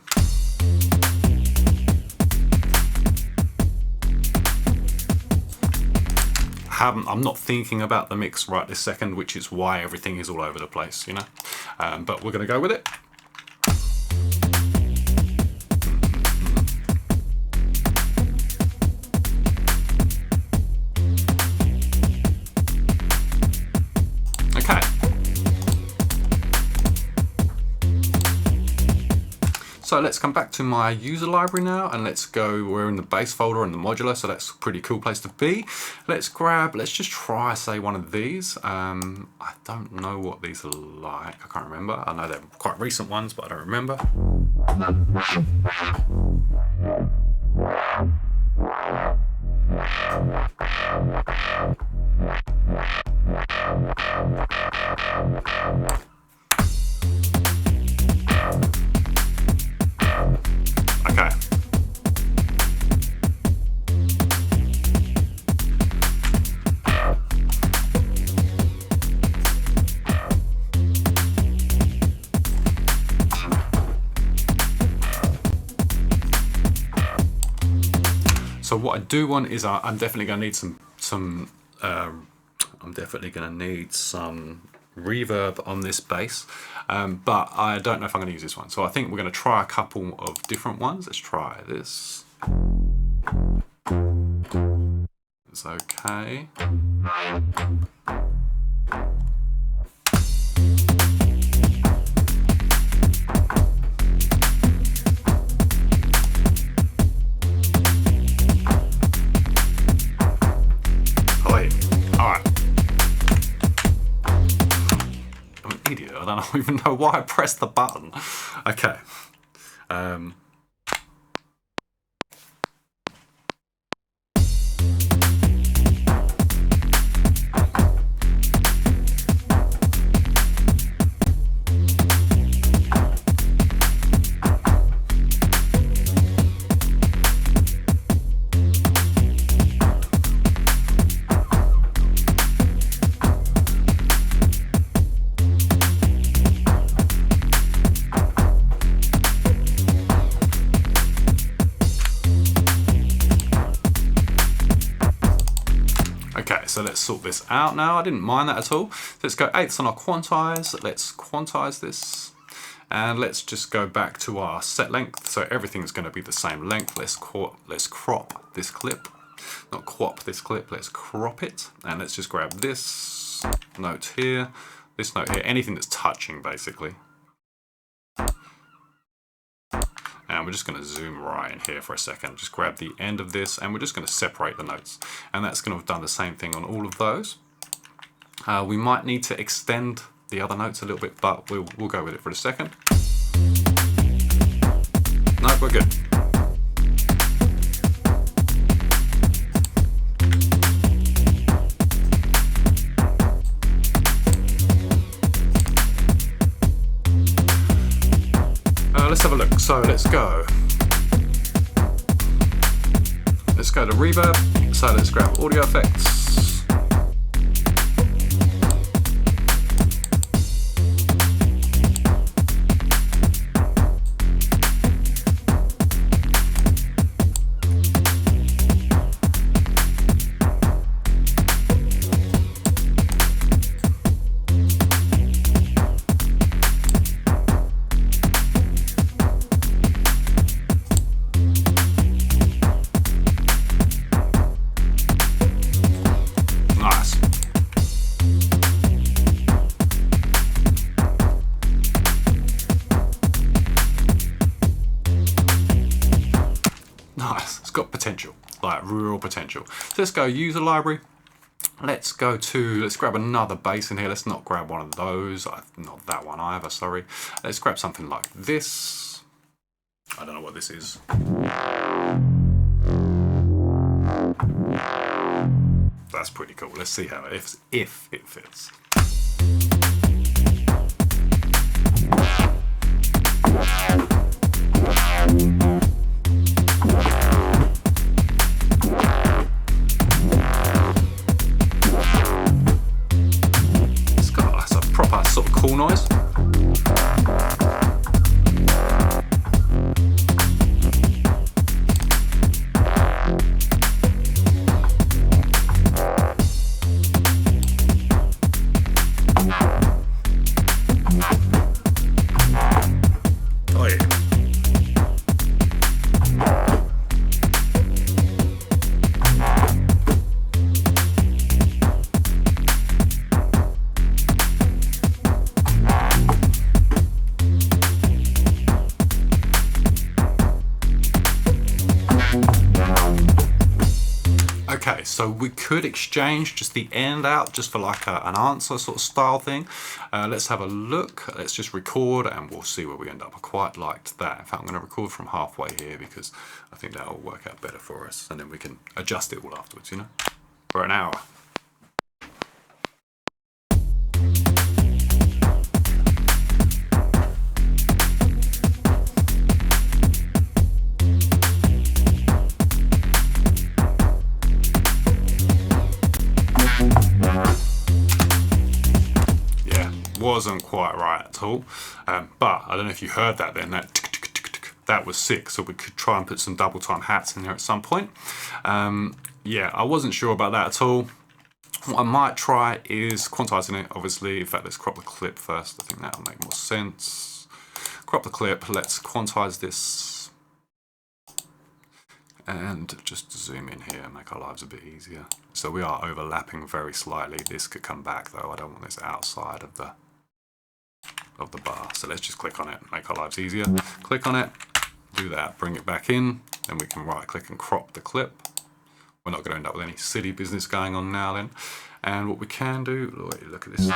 I'm not thinking about the mix right this second, which is why everything is all over the place, you know. But we're going to go with it. So So let's come back to my user library now, and let's go, we're in the base folder in the modular, so that's a pretty cool place to be. Let's just try, say, one of these. I don't know what these are like, I can't remember. I know they're quite recent ones, but I don't remember. Okay. So what I do want is I'm definitely going to need some reverb on this bass, but I don't know if I'm going to use this one. So I think we're going to try a couple of different ones. Let's try this. It's okay. I don't even know why I pressed the button. Okay. So let's sort this out now. I didn't mind that at all. So let's go eighths on our quantize. Let's quantize this. And let's just go back to our set length. So everything's going to be the same length. Let's crop this clip. Not quap this clip, let's crop it. And let's just grab this note here, this note here, anything that's touching basically. And we're just going to zoom right in here for a second. Just grab the end of this and we're just going to separate the notes. And that's going to have done the same thing on all of those. We might need to extend the other notes a little bit, but we'll go with it for a second. No, we're good. Let's have a look. So let's go. Let's go to reverb. So let's grab audio effects. Nice, it's got potential, like real potential. So let's go user library. Let's grab another bass in here. Let's not grab one of those, not that one either, sorry. Let's grab something like this. I don't know what this is. That's pretty cool. Let's see how if it fits. Sort of cool noise. Oh yeah. Okay, so we could exchange just the end out just for like an answer sort of style thing. Let's have a look. Let's just record and we'll see where we end up. I quite liked that. In fact, I'm going to record from halfway here because I think that will work out better for us. And then we can adjust it all afterwards, you know, for an hour. Wasn't quite right at all, but I don't know if you heard that then, that was sick, so we could try and put some double time hats in there at some point. Yeah, I wasn't sure about that at all. What I might try is quantizing it, obviously. In fact, let's crop the clip first. I think that'll make more sense. Crop the clip, let's quantize this and just zoom in here and make our lives a bit easier. So we are overlapping very slightly. This could come back though. I don't want this outside of the bar. So let's just click on it, make our lives easier. Click on it, do that, bring it back in, then we can right click and crop the clip. We're not going to end up with any silly business going on now then. And what we can do, look at this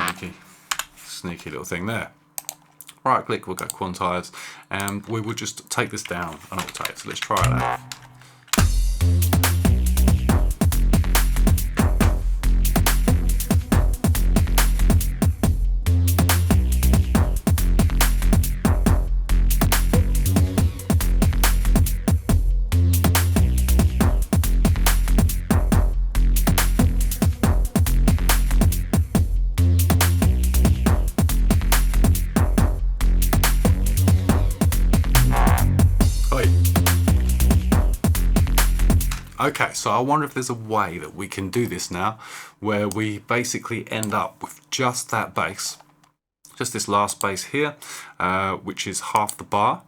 sneaky little thing there. Right click, we'll go quantize, and we will just take this down and rotate. So let's try that. Okay, so I wonder if there's a way that we can do this now where we basically end up with just that bass, just this last bass here, which is half the bar.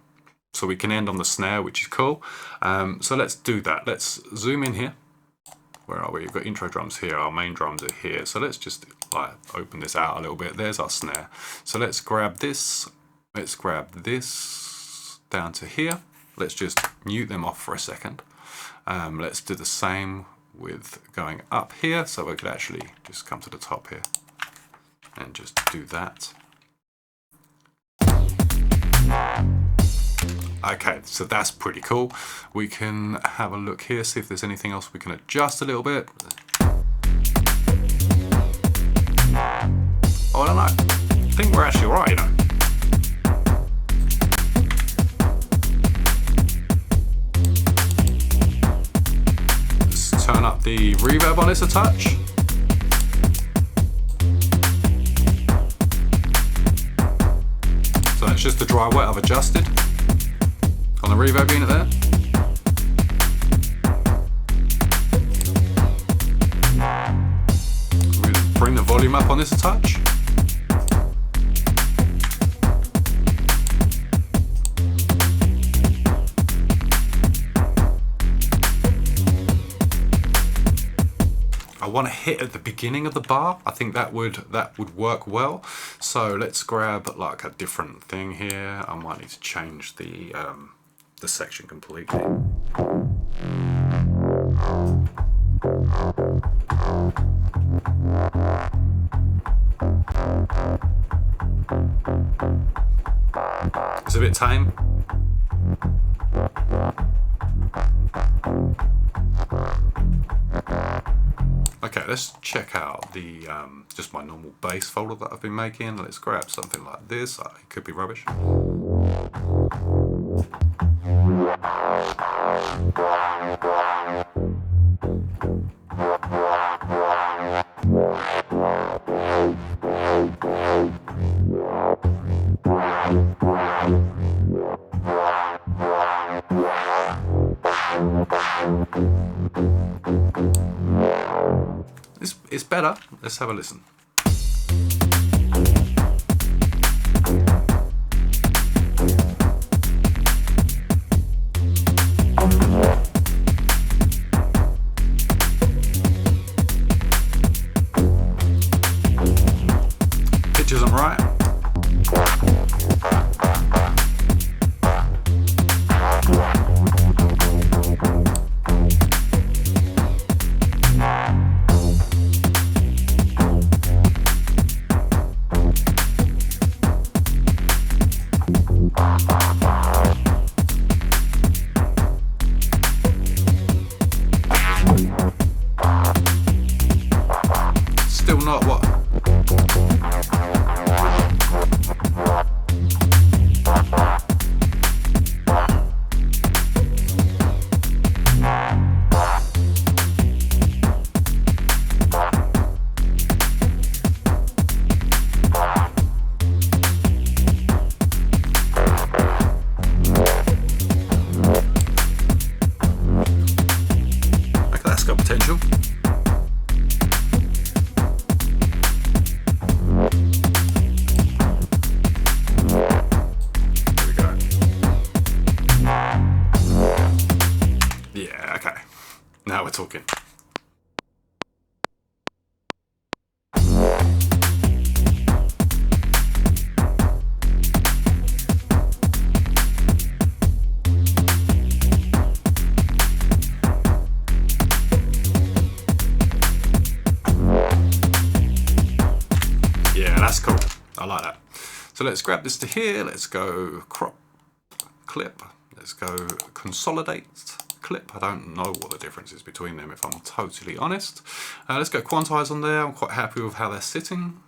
So we can end on the snare, which is cool. So let's do that. Let's zoom in here. Where are we? We've got intro drums here, our main drums are here. So let's just like open this out a little bit. There's our snare. So let's grab this down to here. Let's just mute them off for a second. Let's do the same with going up here, so we could actually just come to the top here and just do that. Okay, so that's pretty cool. We can have a look here, see if there's anything else we can adjust a little bit. Oh, I don't know. I think we're actually alright, you know. Turn up the reverb on this a touch. So it's just the dry wet I've adjusted on the reverb unit there. We'll bring the volume up on this a touch. I want to hit at the beginning of the bar. I think that would work well. So let's grab like a different thing here. I might need to change the section completely. It's a bit tame. Okay, let's check out the just my normal bass folder that I've been making. Let's grab something like this. It could be rubbish. It's better. Let's have a listen. Pitch isn't right. not what? Okay, that's got potential. Yeah, okay. Now we're talking. Yeah, that's cool. I like that. So let's grab this to here. Let's go crop, clip. Let's go consolidate, clip. I don't know what the difference is between them, if I'm totally honest. Let's go quantize on there. I'm quite happy with how they're sitting.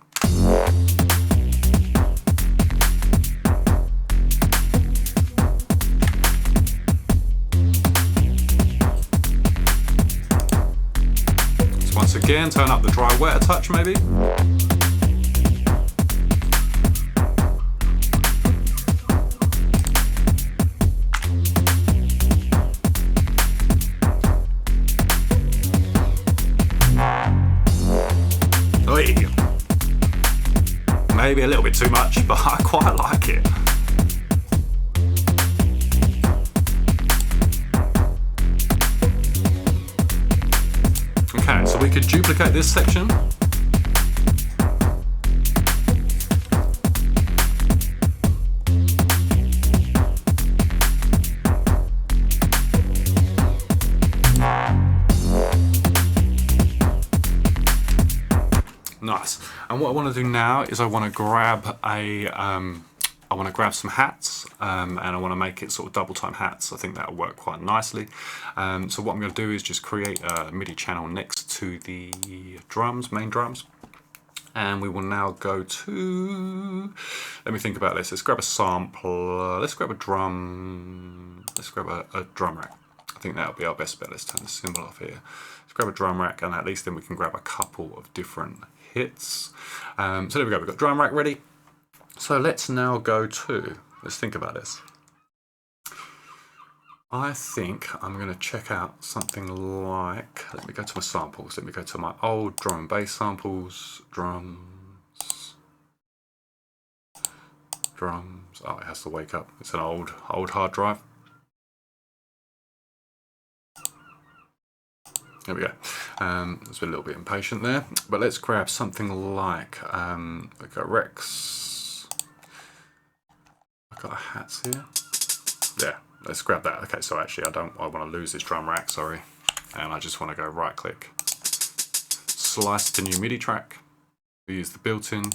So once again, turn up the dry wet a touch maybe. Maybe a little bit too much, but I quite like it. Okay, so we could duplicate this section. Nice. And what I want to do now is I want to grab some hats, and I want to make it sort of double time hats. I think that'll work quite nicely. So what I'm going to do is just create a MIDI channel next to the drums, main drums. And we will now go to, let me think about this. Let's grab a sampler, let's grab a drum, let's grab a drum rack. I think that'll be our best bet. Let's turn the symbol off here. Let's grab a drum rack, and at least then we can grab a couple of different hits. So there we go, we've got drum rack ready. So let's now go to, let's think about this. I think I'm going to check out something like, let me go to my samples, let me go to my old drum and bass samples, drums, oh, it has to wake up, it's an old hard drive. There we go. It's been a little bit impatient there, but let's grab something like, we've got Rex, I've got hats here. Yeah, let's grab that. Okay, so actually I want to lose this drum rack, sorry. And I just want to go right click, slice to new MIDI track. We use the built-in.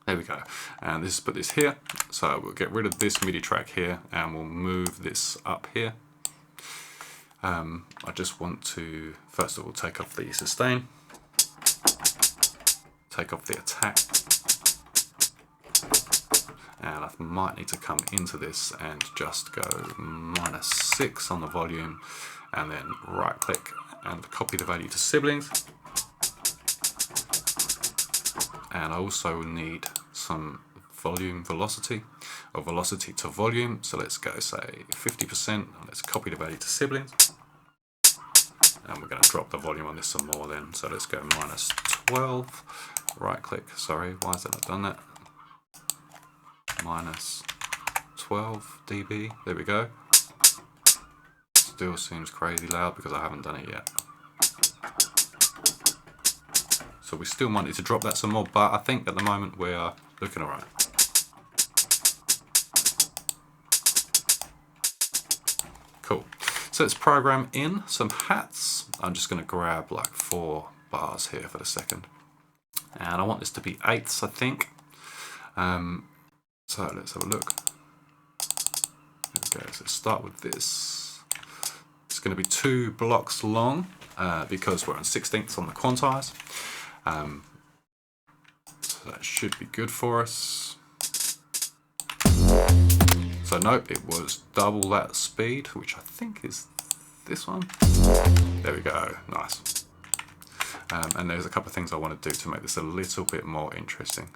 There we go. And this, put this here. So we'll get rid of this MIDI track here and we'll move this up here. I just want to, first of all, take off the sustain, take off the attack, and I might need to come into this and just go -6 on the volume, and then right click and copy the value to siblings. And I also need some volume velocity, or velocity to volume. So let's go say 50%, let's copy the value to siblings. And we're going to drop the volume on this some more then. So let's go -12, right click, sorry, why has it not done that? -12 dB, there we go. Still seems crazy loud because I haven't done it yet. So we still might need to drop that some more, but I think at the moment we are looking alright. Cool. So let's program in some hats. I'm just going to grab like 4 bars here for the second. And I want this to be 8ths, I think. So let's have a look. Okay, so let's start with this. It's going to be 2 blocks long because we're on 16ths on the quantize. So that should be good for us. So nope, it was double that speed, which I think is this one. There we go, nice. And there's a couple of things I want to do to make this a little bit more interesting.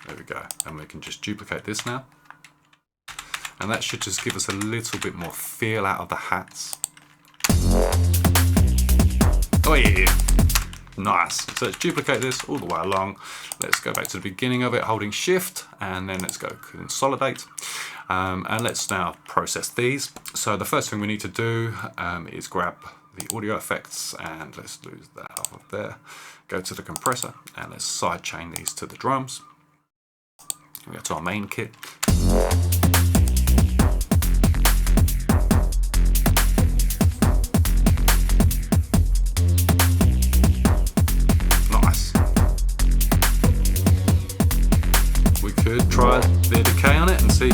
There we go, and we can just duplicate this now. And that should just give us a little bit more feel out of the hats. Oh yeah, nice. So let's duplicate this all the way along. Let's go back to the beginning of it, holding shift, and then let's go consolidate. And let's now process these. So the first thing we need to do is grab the audio effects, and let's lose that out of there. Go to the compressor, and let's sidechain these to the drums. We go to our main kit. Nice. We could try the decay on it and see.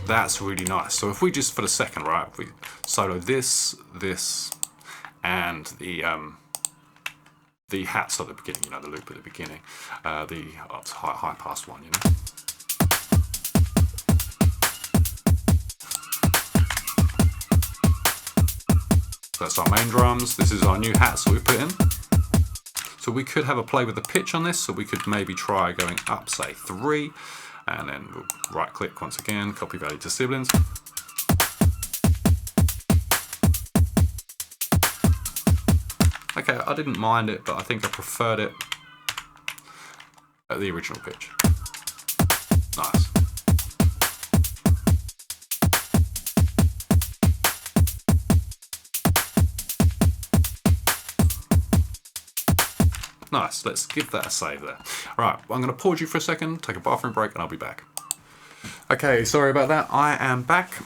That's really nice. So if we just, for the second, right, if we solo this, and the hats at the beginning, you know, the loop at the beginning, the high pass one, you know. So that's our main drums. This is our new hats that we put in. So we could have a play with the pitch on this. So we could maybe try going up, say 3. And then we'll right click once again, copy value to siblings. Okay, I didn't mind it, but I think I preferred it at the original pitch. Nice. Nice, let's give that a save there. All right, I'm gonna pause you for a second, take a bathroom break, and I'll be back. Okay, sorry about that, I am back.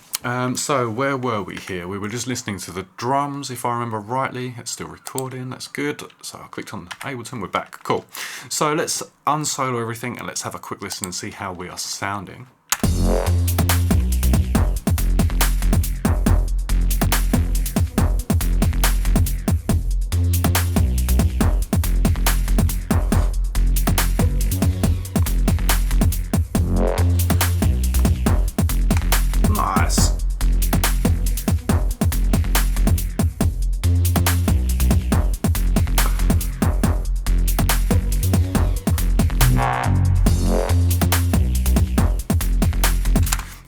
So where were we here? We were just listening to the drums, if I remember rightly. It's still recording, that's good. So I clicked on Ableton, we're back, cool. So let's unsolo everything and let's have a quick listen and see how we are sounding.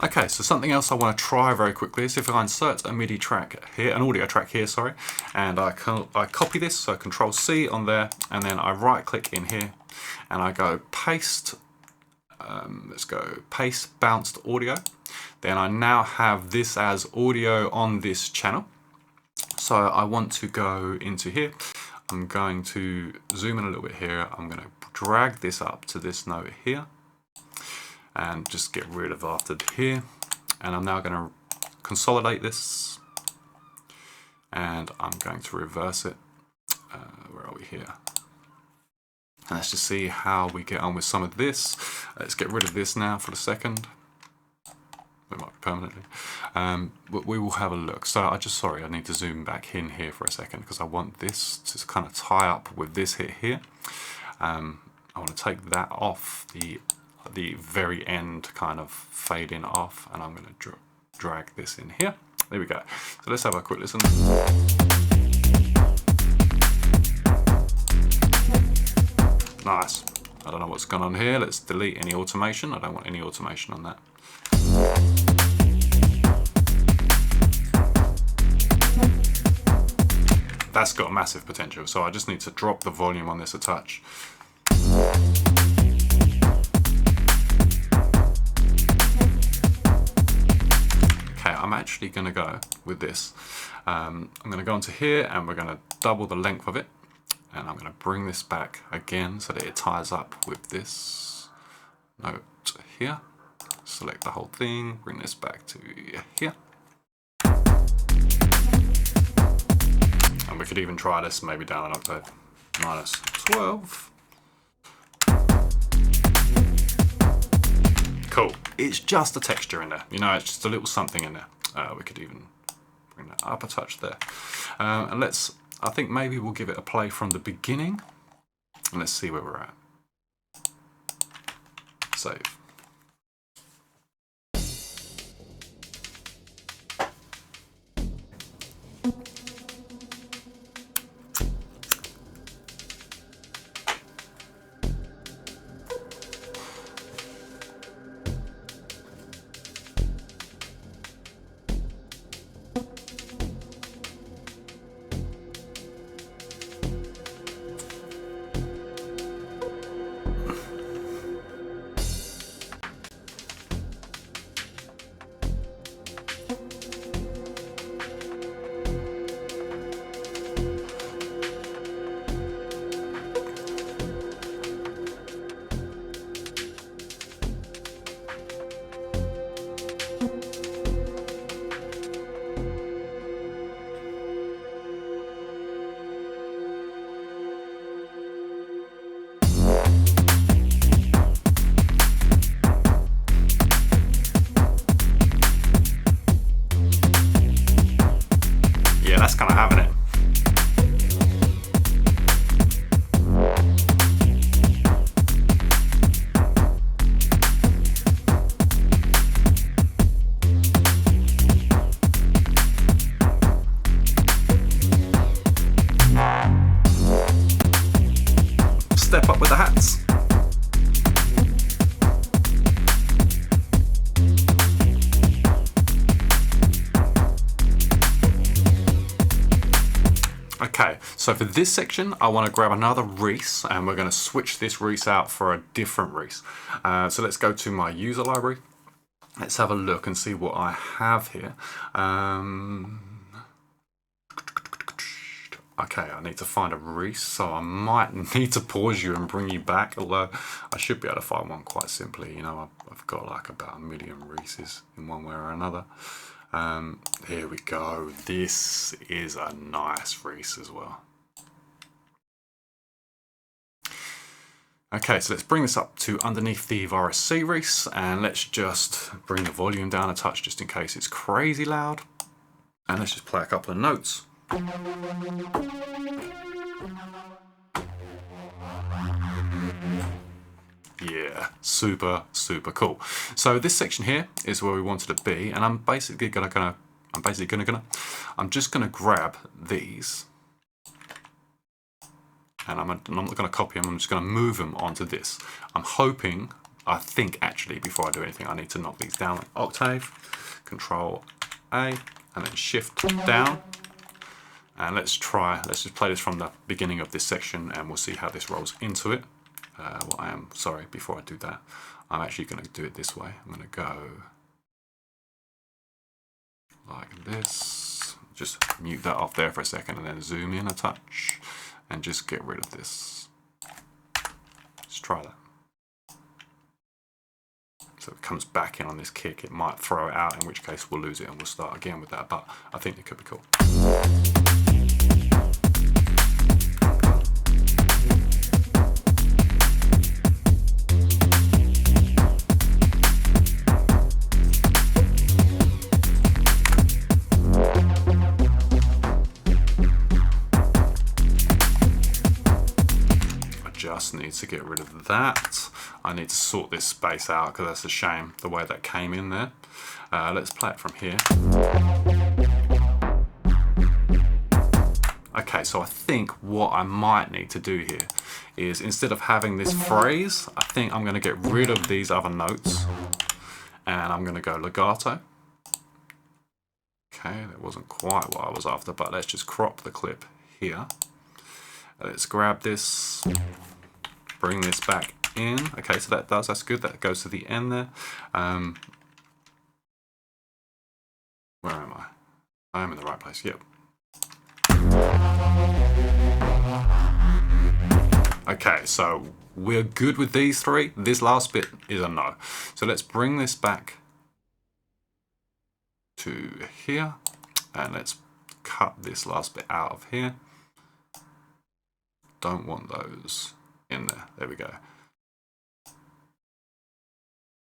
Okay, so something else I want to try very quickly is if I insert a MIDI track here, an audio track here, sorry, and I copy this, so Control C on there, and then I right click in here, and I go paste, let's go paste bounced audio. Then I now have this as audio on this channel. So I want to go into here. I'm going to zoom in a little bit here. I'm going to drag this up to this note here. And just get rid of after here. And I'm now going to consolidate this. And I'm going to reverse it. Where are we here? And let's just see how we get on with some of this. Let's get rid of this now for a second. It might be permanently. But we will have a look. So I need to zoom back in here for a second because I want this to kind of tie up with this hit here. I want to take that off the very end, kind of fading off, and I'm going to drag this in here. There we go. So let's have a quick listen. Nice. I don't know what's gone on here. Let's delete any automation. I don't want any automation on that. That's got massive potential, so I just need to drop the volume on this a touch. I'm actually going to go with this. I'm going to go onto here and we're going to double the length of it, and I'm going to bring this back again so that it ties up with this note here. Select the whole thing, bring this back to here. And we could even try this maybe down an octave, -12. Cool. It's just a texture in there. You know, it's just a little something in there. We could even bring that up a touch there. And I think maybe we'll give it a play from the beginning. And let's see where we're at. Save. That's kind of having it. Step up with the hats. Okay, so for this section, I want to grab another Reese, and we're going to switch this Reese out for a different Reese. So let's go to my user library. Let's have a look and see what I have here. Okay, I need to find a Reese, so I might need to pause you and bring you back, although I should be able to find one quite simply. You know, I've got like about 1 million Reeses in one way or another. Here we go. This is a nice Reese as well. Okay, so let's bring this up to underneath the Virus C Reese, and let's just bring the volume down a touch just in case it's crazy loud. And let's just play a couple of notes. Yeah, super cool. So this section here is where we wanted to be, and I'm just gonna grab these, and I'm not gonna copy them. I'm just gonna move them onto this. I think actually before I do anything, I need to knock these down. Octave, Control A, and then Shift down. And let's just play this from the beginning of this section, and we'll see how this rolls into it. Before I do that, I'm actually going to do it this way. I'm going to go like this. Just mute that off there for a second, and then zoom in a touch, and just get rid of this. Let's try that. So it comes back in on this kick. It might throw it out, in which case we'll lose it, and we'll start again with that. But I think it could be cool. Just need to get rid of that. I need to sort this space out because that's a shame the way that came in there. Let's play it from here. Okay, so I think what I might need to do here is, instead of having this phrase, I think I'm going to get rid of these other notes, and I'm going to go legato. Okay, that wasn't quite what I was after, but let's just crop the clip here. Let's grab this, bring this back in. Okay, so that's good. That goes to the end there. Where am I? I'm in the right place. Yep. Okay, so we're good with these three. This last bit is a no. So let's bring this back to here, and let's cut this last bit out of here. Don't want those in there. There we go.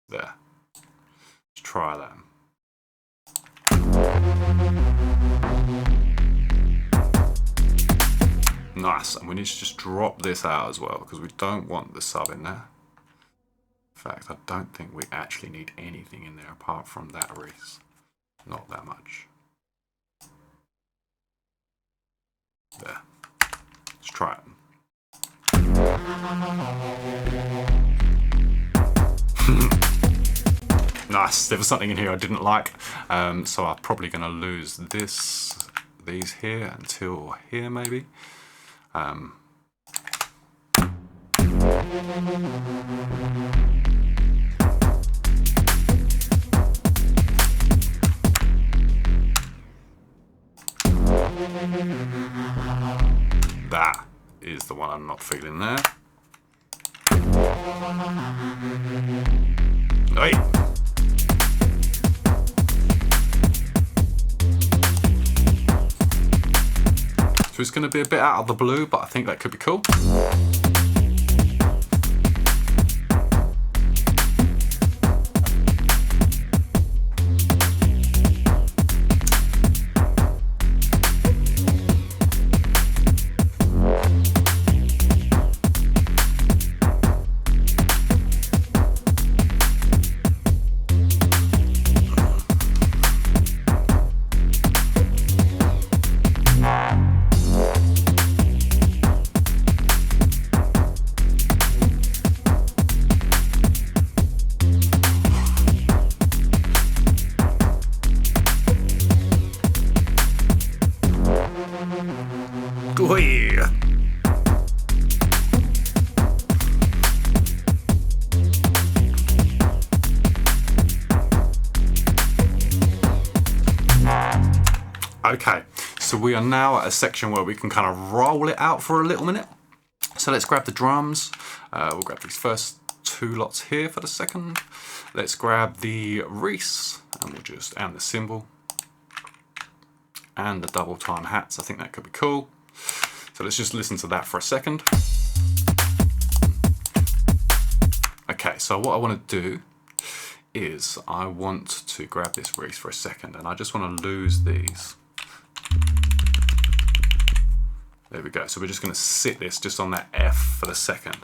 There. try that. Nice, and we need to just drop this out as well because we don't want the sub in there. In fact, I don't think we actually need anything in there apart from that Reese. Not that much. There. Let's try it. Nice, there was something in here I didn't like, so I'm probably going to lose these here until here maybe. That is the one I'm not feeling there. Hey. So it's going to be a bit out of the blue, but I think that could be cool. Okay, so we are now at a section where we can kind of roll it out for a little minute. So let's grab the drums. We'll grab these first two lots here for the second. Let's grab the Reese and the cymbal and the double time hats. I think that could be cool. So let's just listen to that for a second. Okay, so what I want to do is I want to grab this Reese for a second and I just want to lose these. There we go. So we're just going to sit this just on that F for the second.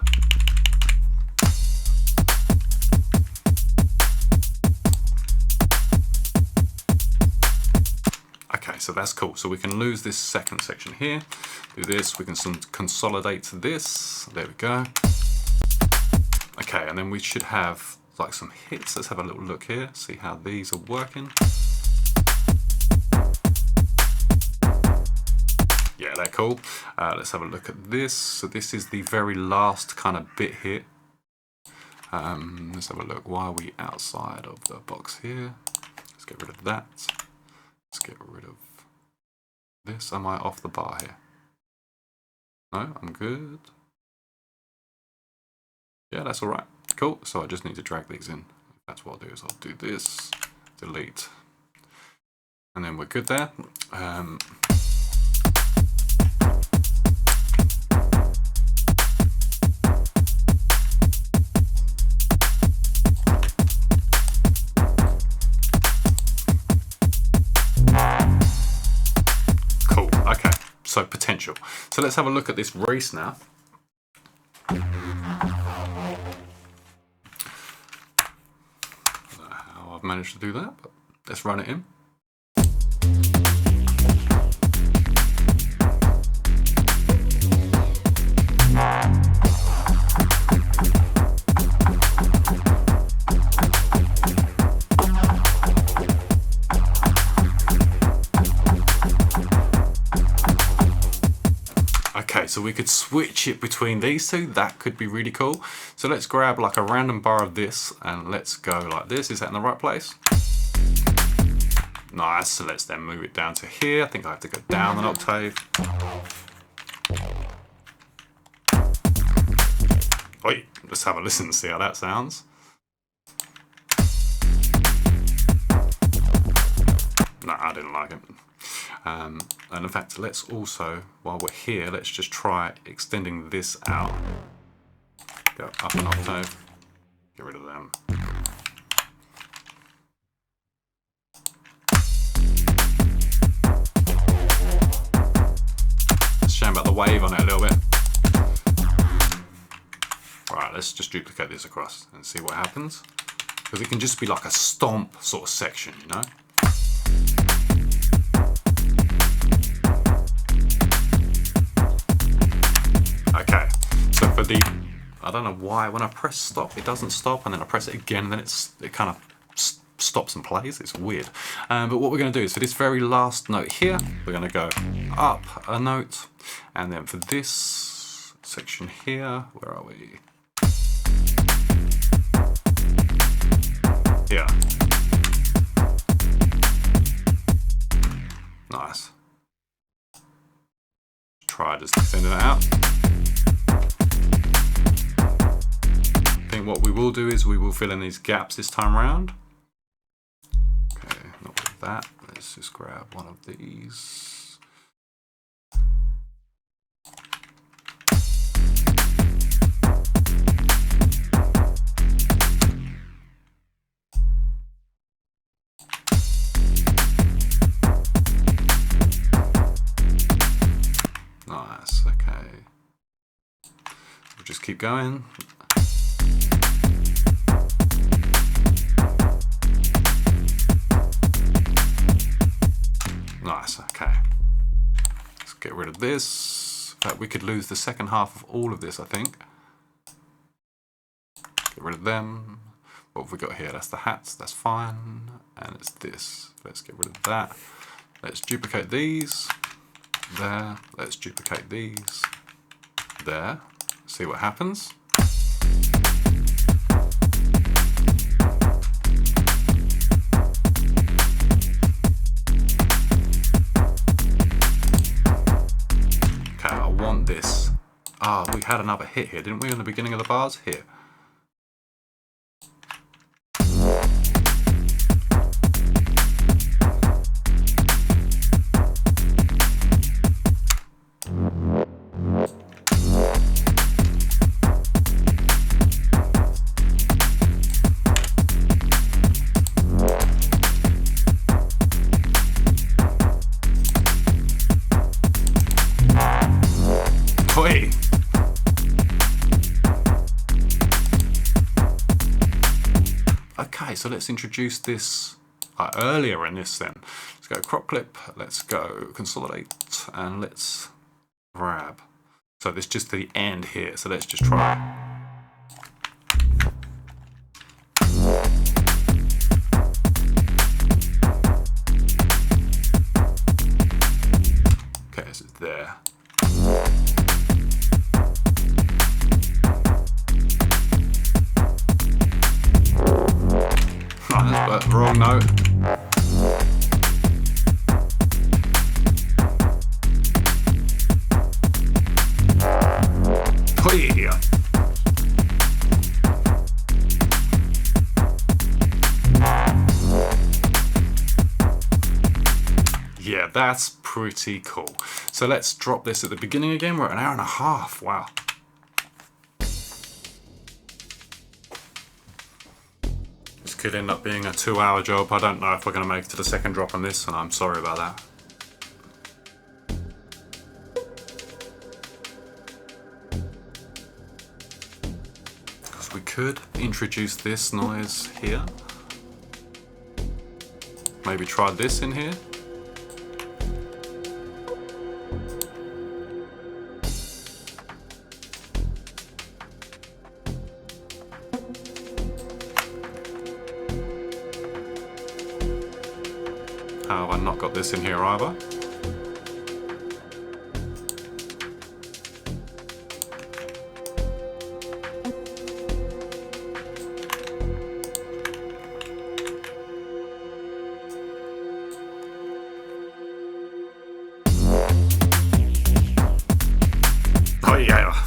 Okay, so that's cool. So we can lose this second section here. Do this. We can consolidate this. There we go. Okay, and then we should have like some hits. Let's have a little look here. See how these are working. Yeah, they're cool. Let's have a look at this. So this is the very last kind of bit here. Let's have a look. Why are we outside of the box here? Let's get rid of that. Let's get rid of this. Am I off the bar here? No, I'm good. Yeah, that's all right. Cool. So I just need to drag these in. That's what I'll do is I'll do this, delete, and then we're good there. So potential. So let's have a look at this Reese now. I don't know how I've managed to do that, but let's run it in. Okay, so we could switch it between these two. That could be really cool. So let's grab like a random bar of this and let's go like this. Is that in the right place? Nice, so let's then move it down to here. I think I have to go down an octave. Wait, let's have a listen and see how that sounds. No, I didn't like it. And in fact, let's also, while we're here, let's just try extending this out. Go up an octave, get rid of them. the wave on it a little bit. Right, let's just duplicate this across and see what happens. Because it can just be like a stomp sort of section, you know? Okay, so for the, I don't know why, when I press stop, it doesn't stop, and then I press it again, and then it kind of stops and plays. It's weird. But what we're going to do is for this very last note here, we're going to go up a note, and then for this section here, where are we? Here. Nice. Try just extending it out. I think what we will do is we will fill in these gaps this time around. Okay, not with that. Let's just grab one of these. Nice, okay. We'll just keep going. Nice, okay. Let's get rid of this. In fact, we could lose the second half of all of this, I think. Get rid of them. What have we got here? That's the hats, that's fine. And it's this. Let's get rid of that. Let's duplicate these. There. Let's duplicate these. There. See what happens. This. Ah, we had another hit here, didn't we, in the beginning of the bars? Here. Okay, so let's introduce this earlier in this then. Let's go crop clip, let's go consolidate, and let's grab. So this just the end here, so let's just try. Okay, so it's there. But wrong note. Hey. Yeah, that's pretty cool. So let's drop this at the beginning again. We're at an hour and a half. Wow. Could end up being a 2-hour job. I don't know if we're going to make it to the second drop on this, and I'm sorry about that. Because we could introduce this noise here. Maybe try this in here. How have I not got this in here either? Oh yeah.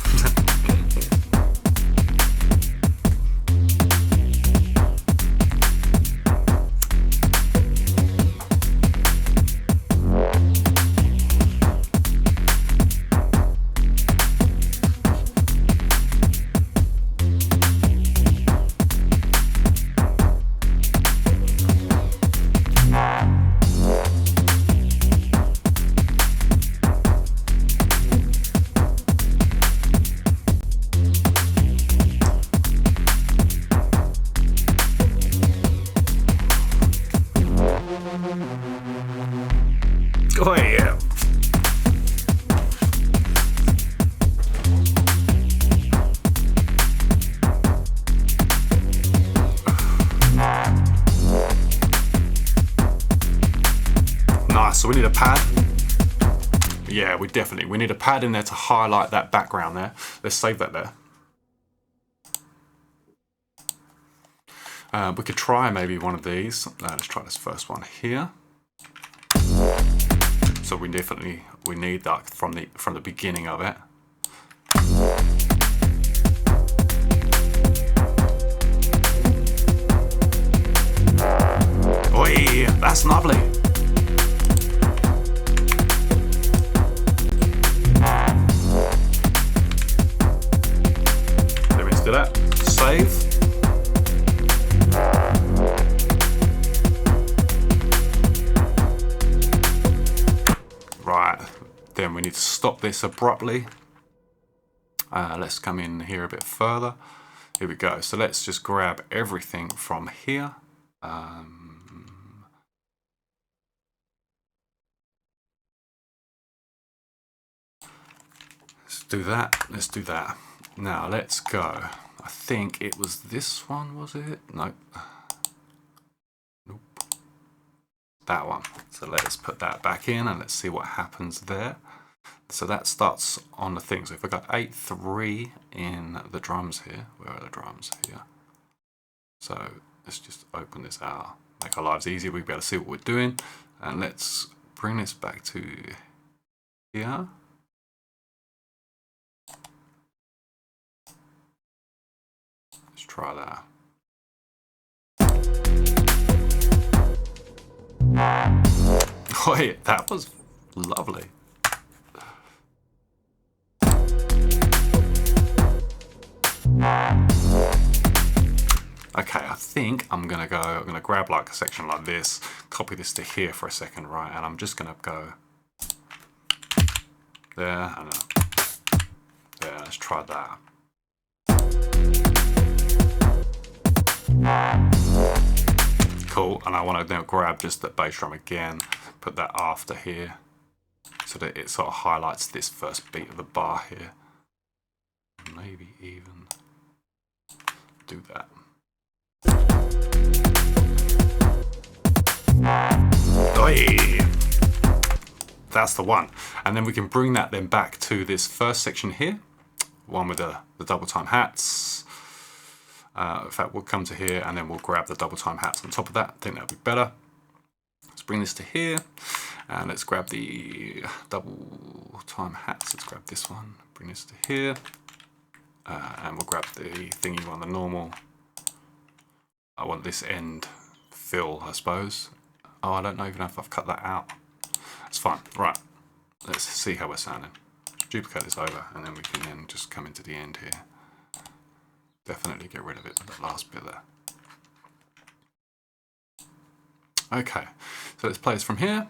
So we need a pad. Yeah, we need a pad in there to highlight that background there. Let's save that there. We could try maybe one of these. Let's try this first one here. So we need that from the beginning of it. Oi, that's lovely. Let's do that. Save. Right, then we need to stop this abruptly. Let's come in here a bit further. Here we go. So let's just grab everything from here. Let's do that. Let's do that. Now let's go. I think it was this one, was it? Nope. Nope. That one. So let's put that back in and let's see what happens there. So that starts on the thing. So if I got 8-3 in the drums here, where are the drums here? So let's just open this out, make our lives easier. We'll be able to see what we're doing. And let's bring this back to here. Let's try that. Oh yeah, that was lovely. Okay, I think I'm gonna grab like a section like this, copy this to here for a second, right? And I'm just gonna go there and there. Let's try that. Cool, and I want to now grab just that bass drum again, put that after here, so that it sort of highlights this first beat of the bar here. Maybe even do that. Oi! That's the one. And then we can bring that then back to this first section here, one with the double time hats. In fact, we'll come to here and then we'll grab the double time hats on top of that. I think that'll be better. Let's bring this to here and let's grab the double time hats. Let's grab this one, bring this to here. And we'll grab the thingy one, the normal. I want this end fill, I suppose. Oh, I don't know even if I've cut that out. It's fine. Right, let's see how we're sounding. Duplicate this over and then we can then just come into the end here. Definitely get rid of it, that last bit there. Okay, so let's play this from here.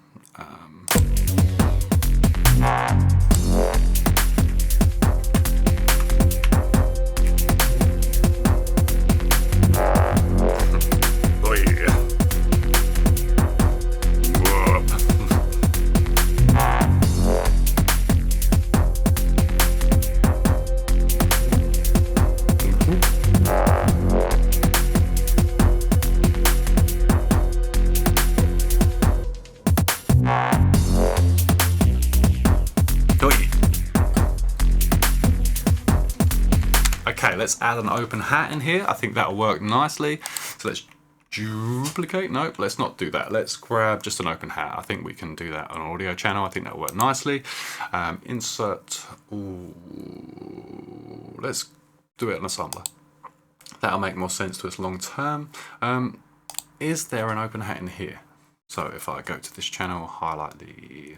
Okay, let's add an open hat in here. I think that'll work nicely. So let's duplicate. Nope, let's not do that. Let's grab just an open hat. I think we can do that on an audio channel. I think that'll work nicely. Insert. Ooh, let's do it on a sampler. That'll make more sense to us long term. Is there an open hat in here? So if I go to this channel, highlight the...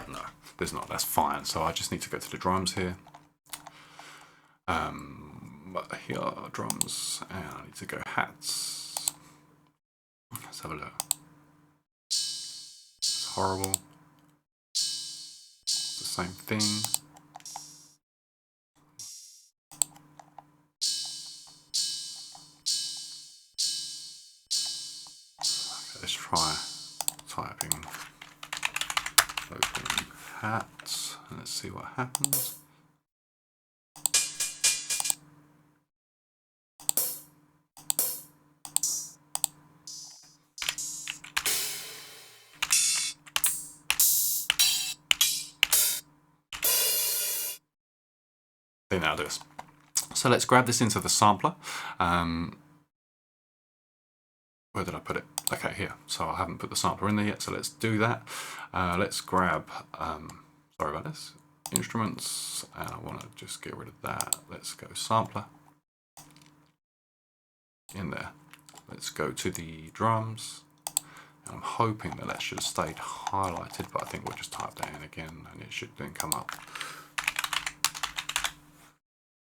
No, there's not, that's fine. So I just need to go to the drums here. Here are drums, and I need to go hats. Let's have a look. It's horrible. It's the same thing. Let's try typing open hats and let's see what happens. See, now do this. So let's grab this into the sampler. Where did I put it? Okay, here. So I haven't put the sampler in there yet, so let's do that. Let's grab, sorry about this, instruments, and I want to just get rid of that. Let's go sampler. In there. Let's go to the drums. I'm hoping that should have stayed highlighted, but I think we'll just type that in again and it should then come up.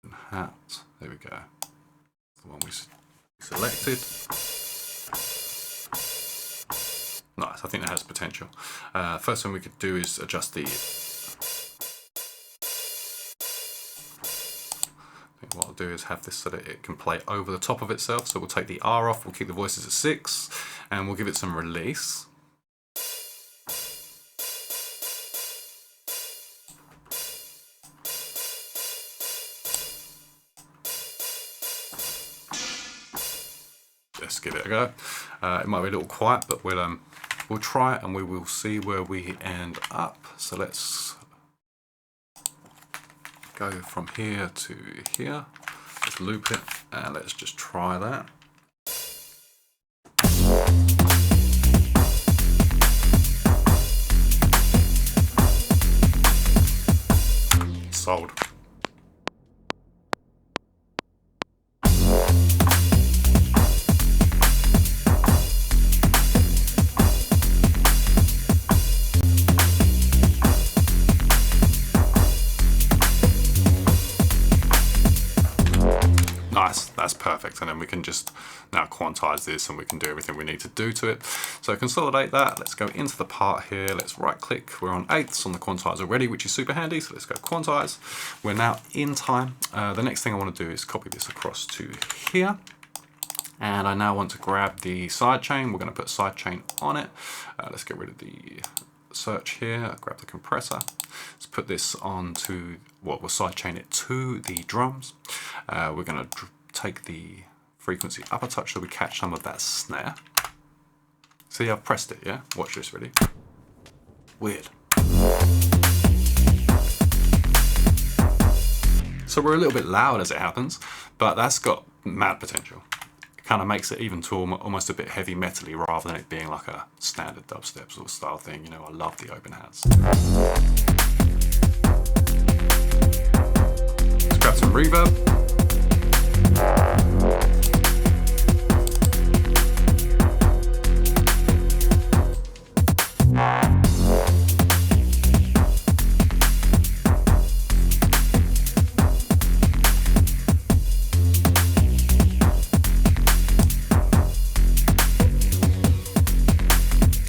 And hat, there we go. The one we selected. Nice, I think that has potential. First thing we could do is adjust the... What I'll do is have this so that it can play over the top of itself. So we'll take the R off, we'll keep the voices at 6, and we'll give it some release. Just give it a go. It might be a little quiet, but we'll try it and we will see where we end up. So let's go from here to here. Let's loop it and let's just try that. Sold. Nice, that's perfect. And then we can just now quantize this and we can do everything we need to do to it. So consolidate that, let's go into the part here, let's right click, we're on 8ths on the quantize already, which is super handy, so let's go quantize. We're now in time. The next thing I want to do is copy this across to here. And I now want to grab the sidechain, we're going to put sidechain on it. Let's get rid of the search here, grab the compressor. Let's put this onto, well, we'll sidechain it to the drums. We're going to take the frequency up a touch so we catch some of that snare. See, I've pressed it, yeah? Watch this, ready? Weird. So we're a little bit loud as it happens, but that's got mad potential. It kind of makes it even to almost a bit heavy metally rather than it being like a standard dubstep sort of style thing. You know, I love the open hats. Let's grab some reverb.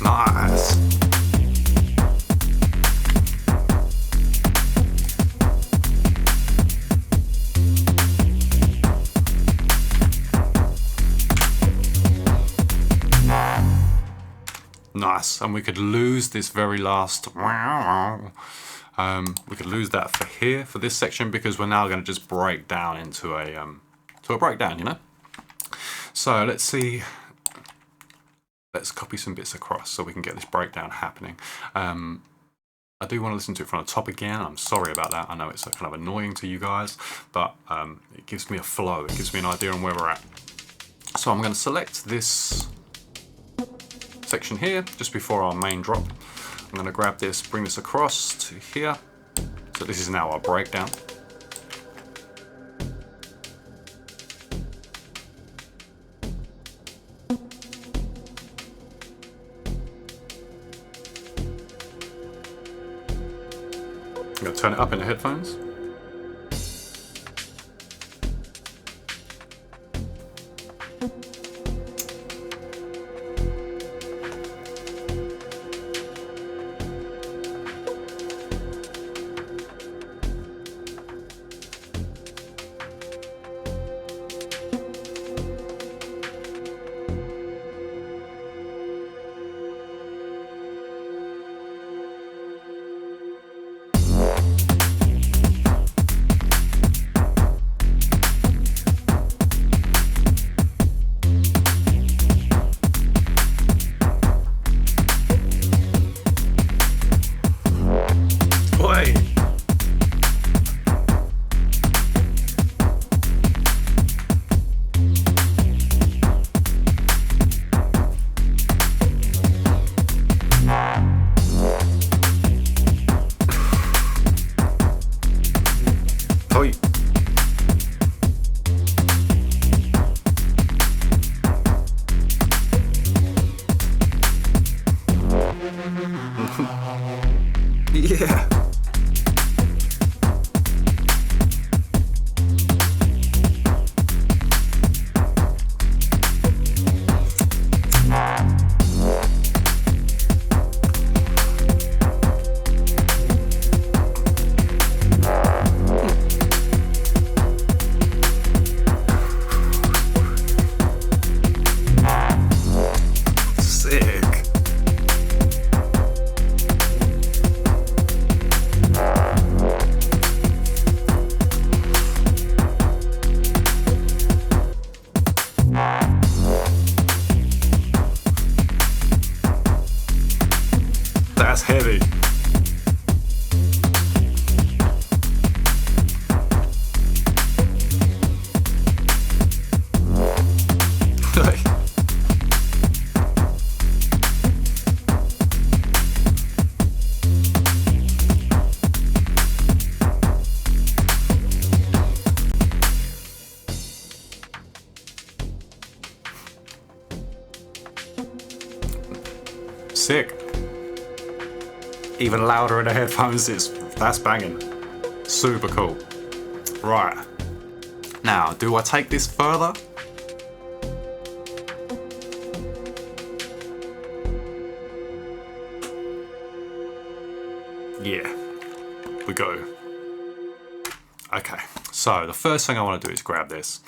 Nice. Nice, and we could lose this very last, we could lose that for here, for this section, because we're now going to just break down into a breakdown, you know? So let's see, let's copy some bits across so we can get this breakdown happening. I do want to listen to it from the top again. I'm sorry about that. I know it's kind of annoying to you guys, but it gives me a flow. It gives me an idea on where we're at. So I'm going to select this section here just before our main drop. I'm going to grab this, bring this across to here. So this is now our breakdown. I'm going to turn it up in the headphones. sick. Even louder in the headphones, that's banging. Super cool. Right. Now, do I take this further? Yeah, we go. Okay, so the first thing I want to do is grab this.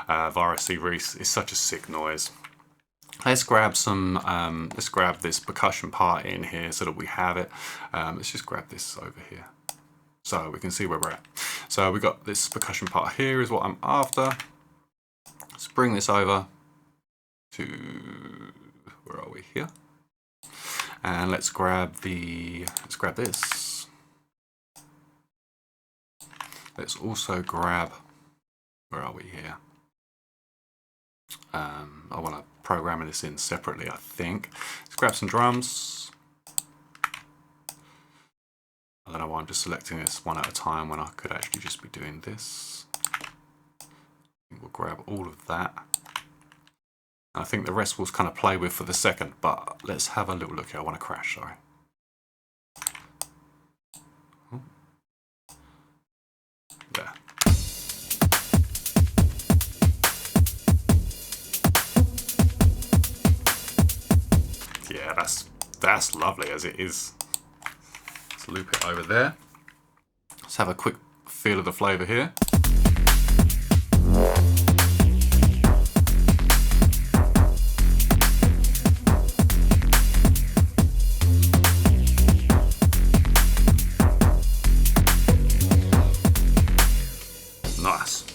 Virus Reese is such a sick noise. Let's grab let's grab this percussion part in here so that we have it. Let's just grab this over here so we can see where we're at. So we got this percussion part here is what I'm after. Let's bring this over to, where are we here? And let's grab this. Let's also grab, where are we here? I want to program this in separately, I think. Let's grab some drums. I don't know why I'm just selecting this one at a time when I could actually just be doing this. We'll grab all of that. And I think the rest we'll kind of play with for the second, but let's have a little look here. I want to crash, sorry. There. Yeah, that's lovely as it is. Let's loop it over there. Let's have a quick feel of the flavour here. Nice.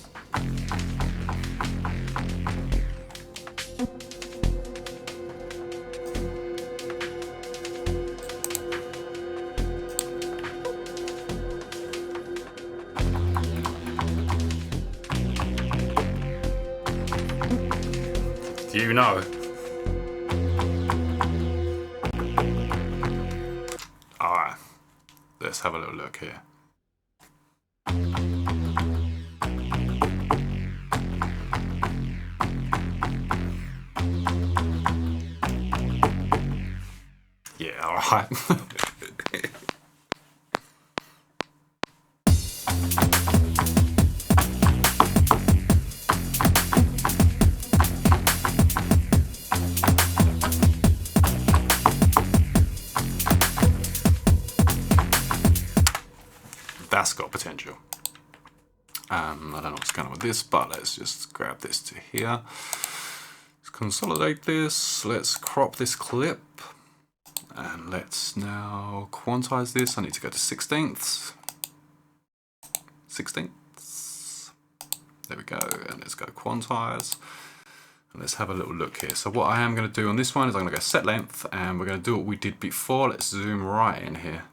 You know. Alright, let's have a little look here. Yeah, alright. That's got potential. I don't know what's going on with this, but let's just grab this to here. Let's consolidate this. Let's crop this clip. And let's now quantize this. I need to go to 16ths. 16ths. There we go. And let's go quantize. And let's have a little look here. So what I am going to do on this one is I'm going to go set length. And we're going to do what we did before. Let's zoom right in here.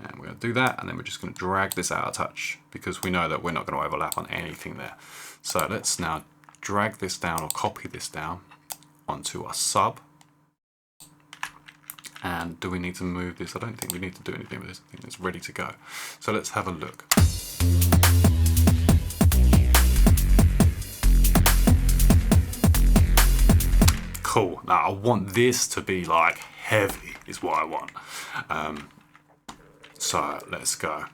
And we're going to do that, and then we're just going to drag this out a touch because we know that we're not going to overlap on anything there. So let's now drag this down or copy this down onto our sub. And do we need to move this? I don't think we need to do anything with this. I think it's ready to go. So let's have a look. Cool. Now I want this to be like heavy is what I want. So let's go.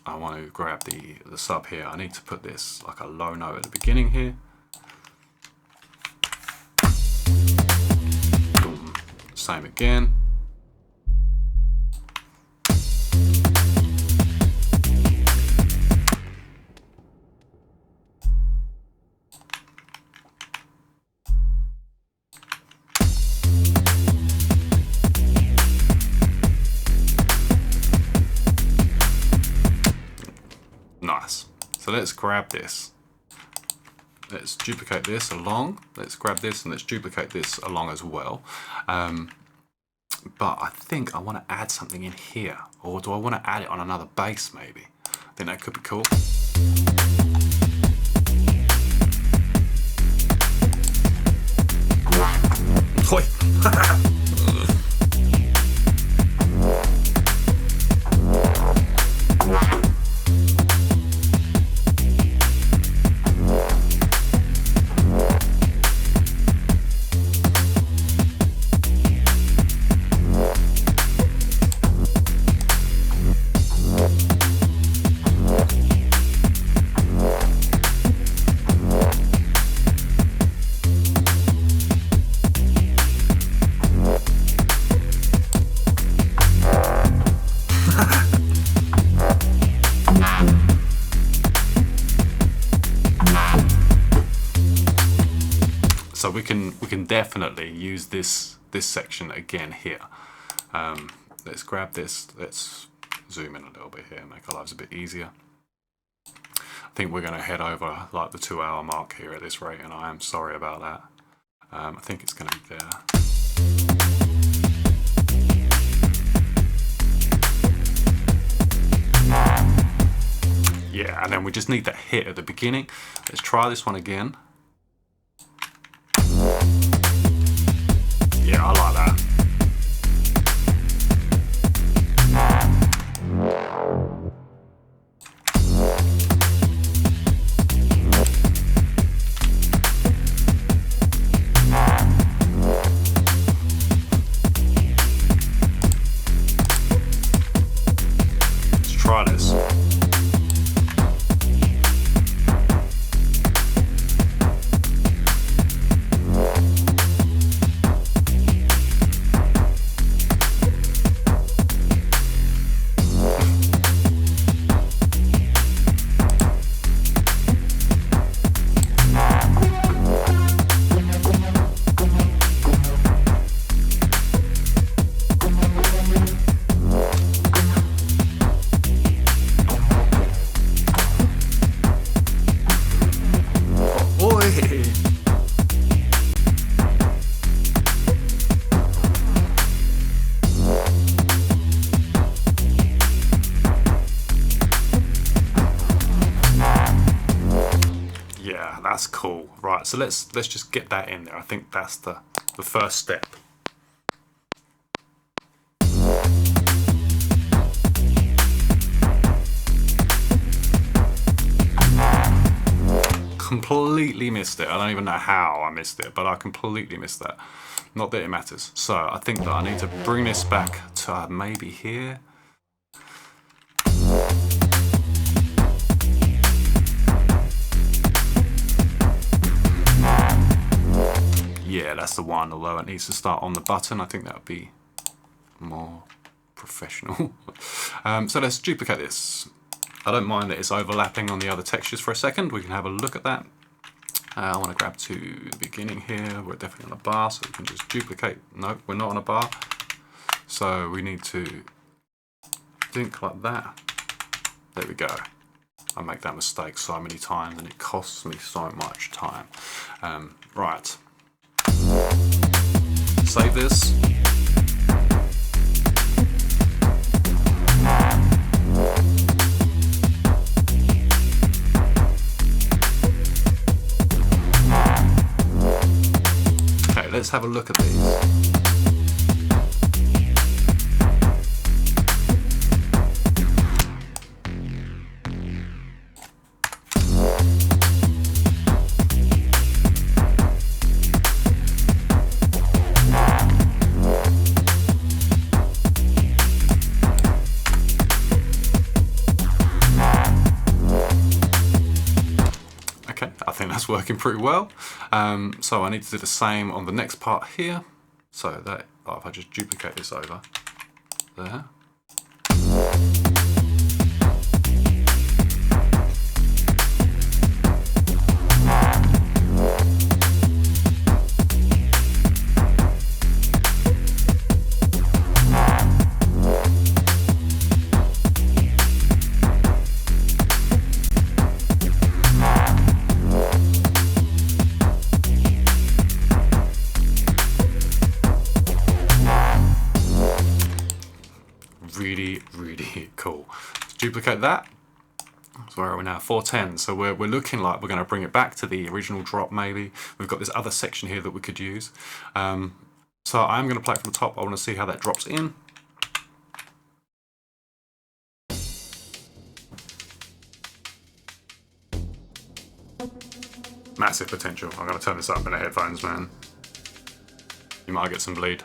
I want to grab the sub here. I need to put this like a low note at the beginning here. Boom. Same again. Nice. So let's grab this. Let's duplicate this along. Let's grab this and let's duplicate this along as well. But I think I want to add something in here. Or do I want to add it on another bass maybe? I think that could be cool. we can definitely use this section again here. Let's grab this. Let's zoom in a little bit here and make our lives a bit easier. I think we're going to head over like the 2-hour mark here at this rate, and I am sorry about that. I think it's going to be there. Yeah, and then we just need that hit at the beginning. Let's try this one again. Yeah, I like that. Let's try this. That's cool. Right, so let's just get that in there. I think that's the first step. Completely missed it. I don't even know how I missed it, but I completely missed that. Not that it matters. So I think that I need to bring this back to maybe here. Yeah, that's the one, although it needs to start on the button. I think that would be more professional. So let's duplicate this. I don't mind that it's overlapping on the other textures for a second. We can have a look at that. I want to grab to the beginning here. We're definitely on a bar, so we can just duplicate. No, we're not on a bar. So we need to think like that. There we go. I make that mistake so many times and it costs me so much time. Right. Save this. Okay, let's have a look at these. That's working pretty well. So I need to do the same on the next part here. So that if I just duplicate this over there. Really cool. Let's duplicate that. So where are we now? 410. So we're looking like we're going to bring it back to the original drop maybe. We've got this other section here that we could use. So I'm going to play it from the top. I want to see how that drops in. Massive potential. I'm going to turn this up in the headphones, man. You might get some bleed.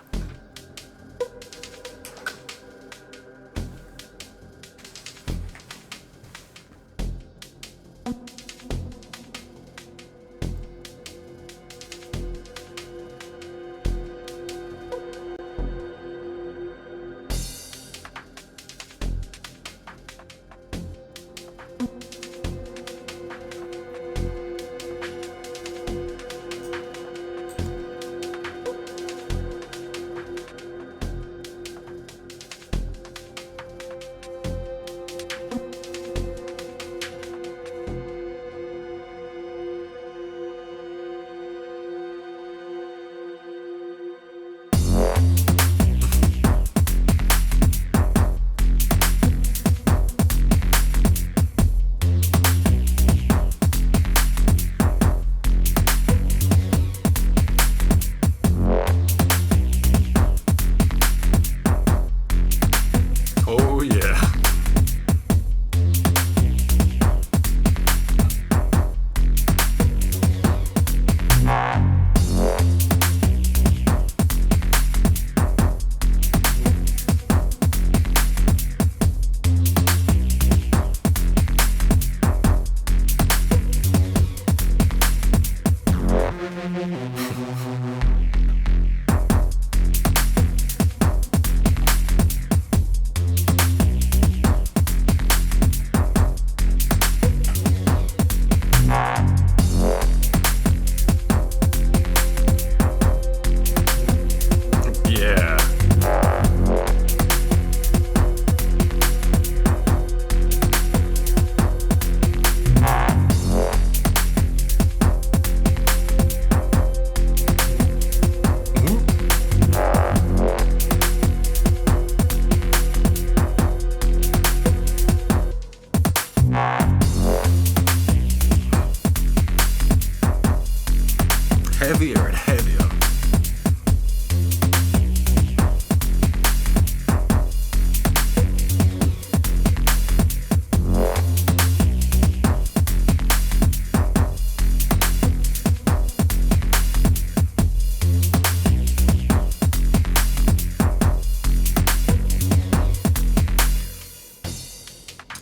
heavier and heavier.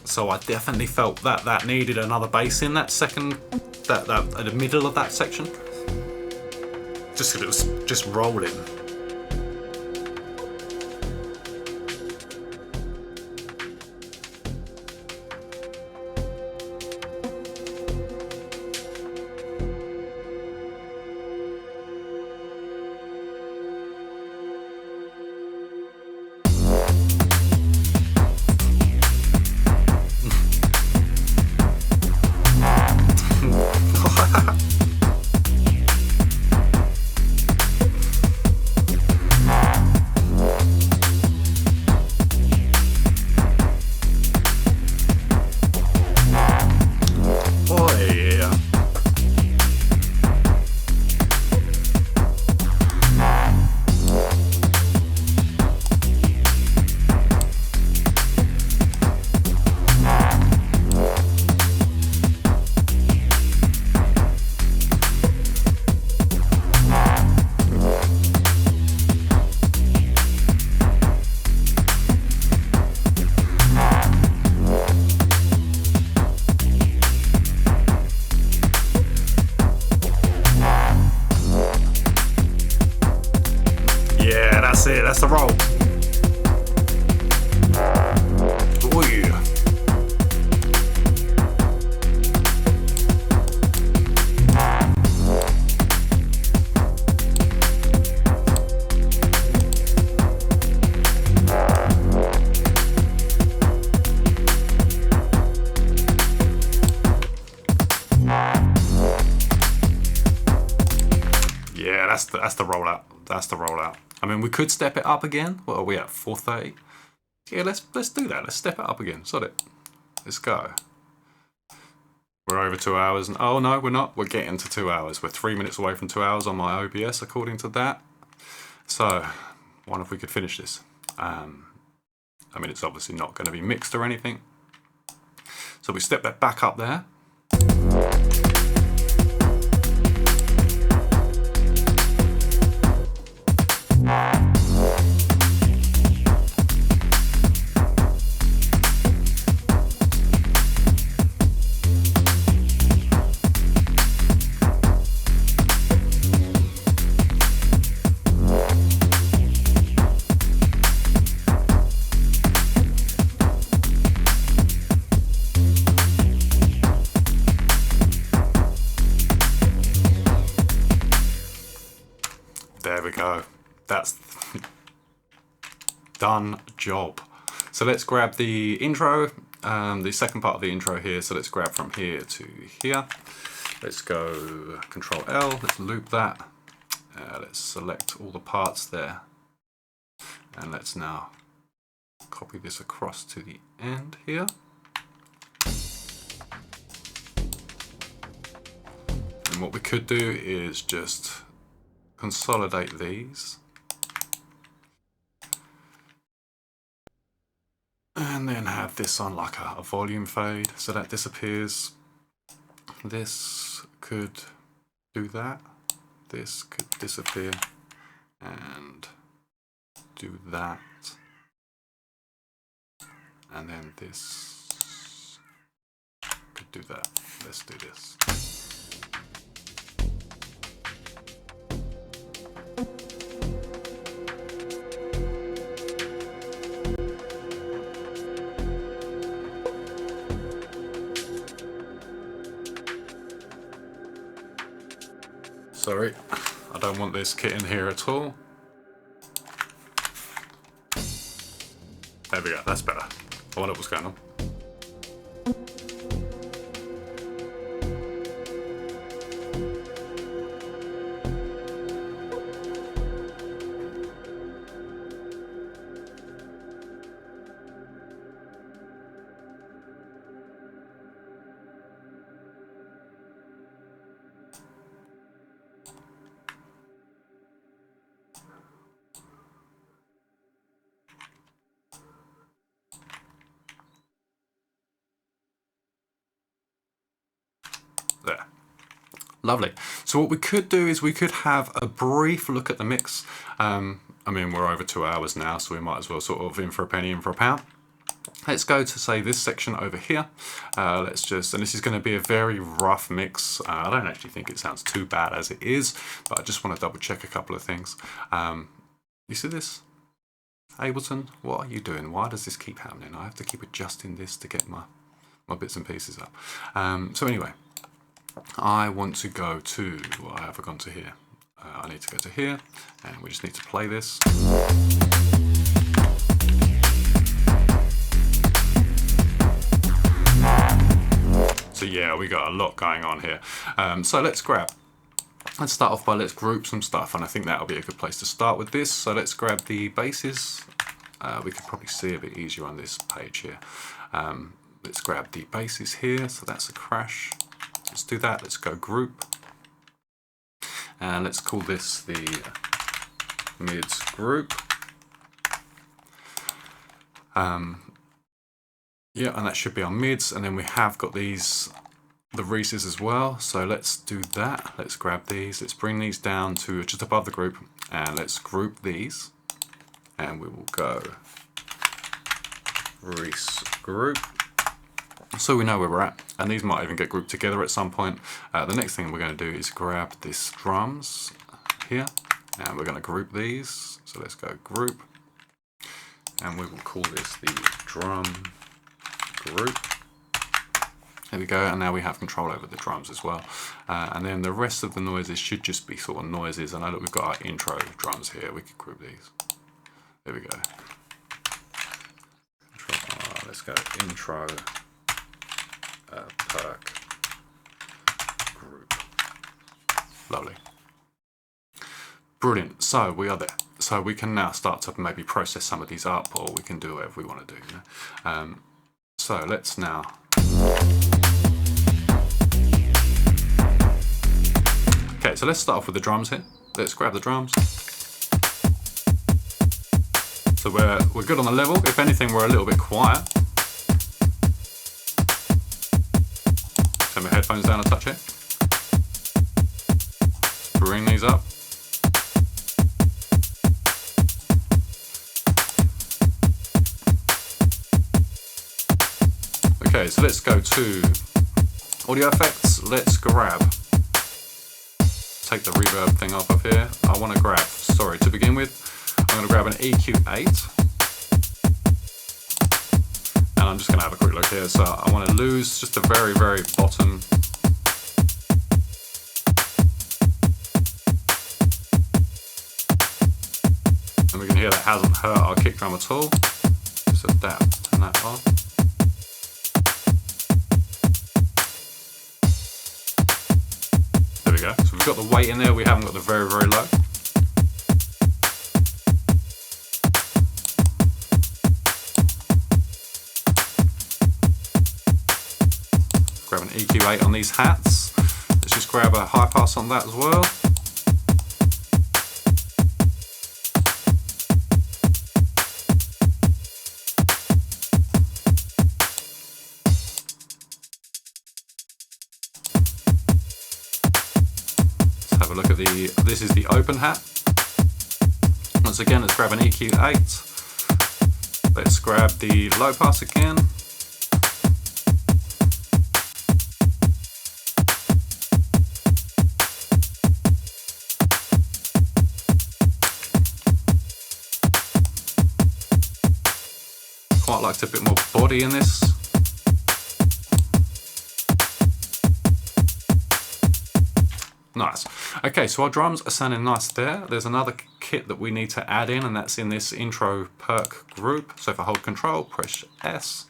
So I definitely felt that needed another bass in that second, that at the middle of that section. Just 'cause it was just rolling. That's it, that's the roll. Oh yeah. Yeah, that's the rollout. That's the rollout. I mean, we could step it up again. What are we at? 4:30. Yeah, let's do that. Let's step it up again. Sod it. Let's go. We're over 2 hours. And oh no, we're not. We're getting to 2 hours. We're 3 minutes away from 2 hours on my OBS, according to that. So, wonder if we could finish this. I mean, it's obviously not going to be mixed or anything. So we step that back up there. There we go. That's done job. So let's grab the intro, the second part of the intro here. So let's grab from here to here. Let's go Control L, let's loop that. Let's select all the parts there. And let's now copy this across to the end here. And what we could do is just consolidate these. And then have this on like a volume fade so that disappears. This could do that. This could disappear and do that. And then this could do that. Let's do this. Sorry, I don't want this kit in here at all. There we go, that's better. I wonder what's going on. Lovely. So what we could do is we could have a brief look at the mix. I mean, we're over 2 hours now, so we might as well sort of in for a penny, in for a pound. Let's go to, say, this section over here. And this is going to be a very rough mix. I don't actually think it sounds too bad as it is, but I just want to double check a couple of things. You see this? Ableton, what are you doing? Why does this keep happening? I have to keep adjusting this to get my bits and pieces up. So anyway, I want to go to, well, I have gone to here. I need to go to here, and we just need to play this. So yeah, we got a lot going on here. So let's start off by, let's group some stuff, and I think that'll be a good place to start with this. So let's grab the basses. We can probably see a bit easier on this page here. Let's grab the basses here. So that's a crash. Let's do that. Let's go group. And let's call this the mids group. Yeah, and that should be our mids. And then we have got the Reeses as well. So let's do that. Let's grab these. Let's bring these down to just above the group. And let's group these. And we will go Reese group. So we know where we're at. And these might even get grouped together at some point. The next thing we're going to do is grab this drums here. And we're going to group these. So let's go group. And we will call this the drum group. There we go, and now we have control over the drums as well. And then the rest of the noises should just be sort of noises. I know that we've got our intro drums here. We could group these. There we go. Let's go intro perk group. Lovely. Brilliant. So we are there. So we can now start to maybe process some of these up, or we can do whatever we want to do. You know? So let's now. Okay, so let's start off with the drums here. Let's grab the drums. So we're good on the level. If anything, we're a little bit quiet. Turn my headphones down a touch here. Bring these up. Okay, so let's go to audio effects. Let's take the reverb thing off of here. I want to grab, to begin with, I'm going to grab an EQ8. And I'm just going to have a quick look here. So I want to lose just the very, very bottom. And we can hear that hasn't hurt our kick drum at all. Just adapt, turn that on. There we go. So we've got the weight in there, we haven't got the very, very low. Grab an EQ8 on these hats. Let's just grab a high pass on that as well. Have a look at this is the open hat. Once again, let's grab an EQ8. Let's grab the low pass again. Quite liked a bit more body in this. Nice. Okay, so our drums are sounding nice there. There's another kit that we need to add in, and that's in this intro perk group. So if I hold control, press S.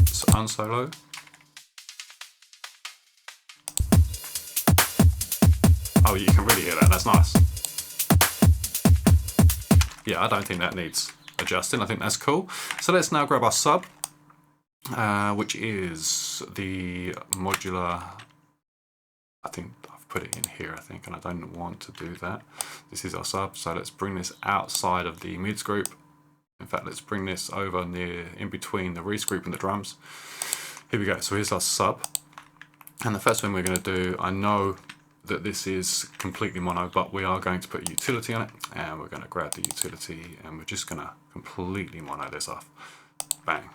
It's unsolo. Oh, you can really hear that. That's nice. Yeah, I don't think that needs adjusting. I think that's cool. So let's now grab our sub. Which is the modular, I think I've put it in here, and I don't want to do that. This is our sub, so let's bring this outside of the mids group. In fact, let's bring this over in between the Reese group and the drums. Here we go, so here's our sub. And the first thing we're going to do, I know that this is completely mono, but we are going to put a utility on it, and we're going to grab the utility and we're just going to completely mono this off. Bang.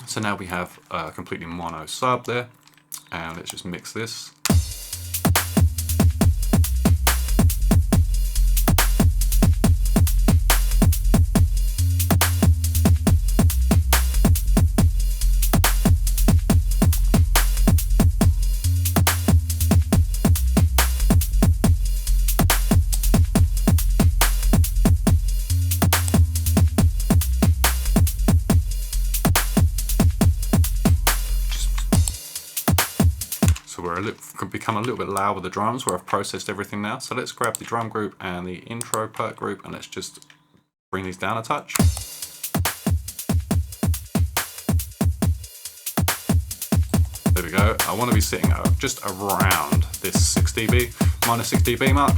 So now we have a completely mono sub there, and let's just mix this. Can become a little bit loud with the drums where I've processed everything now. So let's grab the drum group and the intro perk group and let's just bring these down a touch. There we go. I want to be sitting just around this 6 dB, minus 6 dB mark.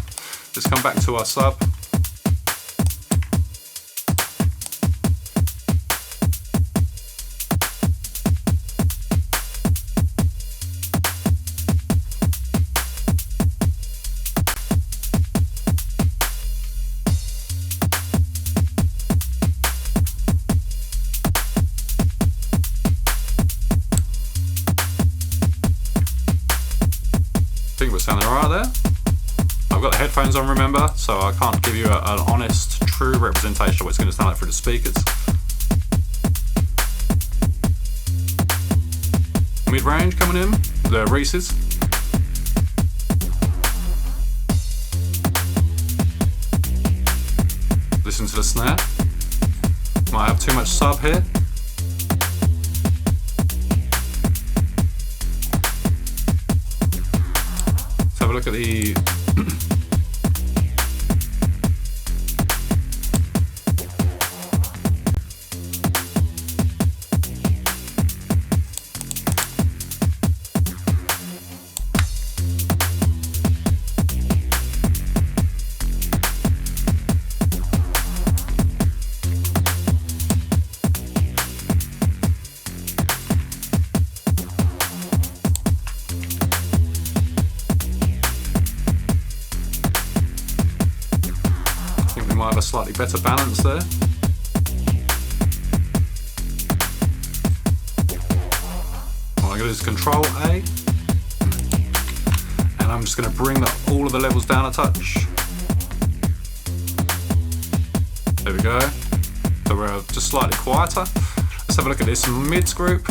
Let's come back to our sub. I think we're sounding alright there. I've got the headphones on, remember, so I can't give you an honest, true representation of what it's going to sound like through the speakers. Mid-range coming in, the Reese's. Listen to the snare. Might have too much sub here. Have a look at the might have a slightly better balance there. What I'm going to do is Control A, and I'm just going to bring all of the levels down a touch. There we go. So we're just slightly quieter. Let's have a look at this mids group.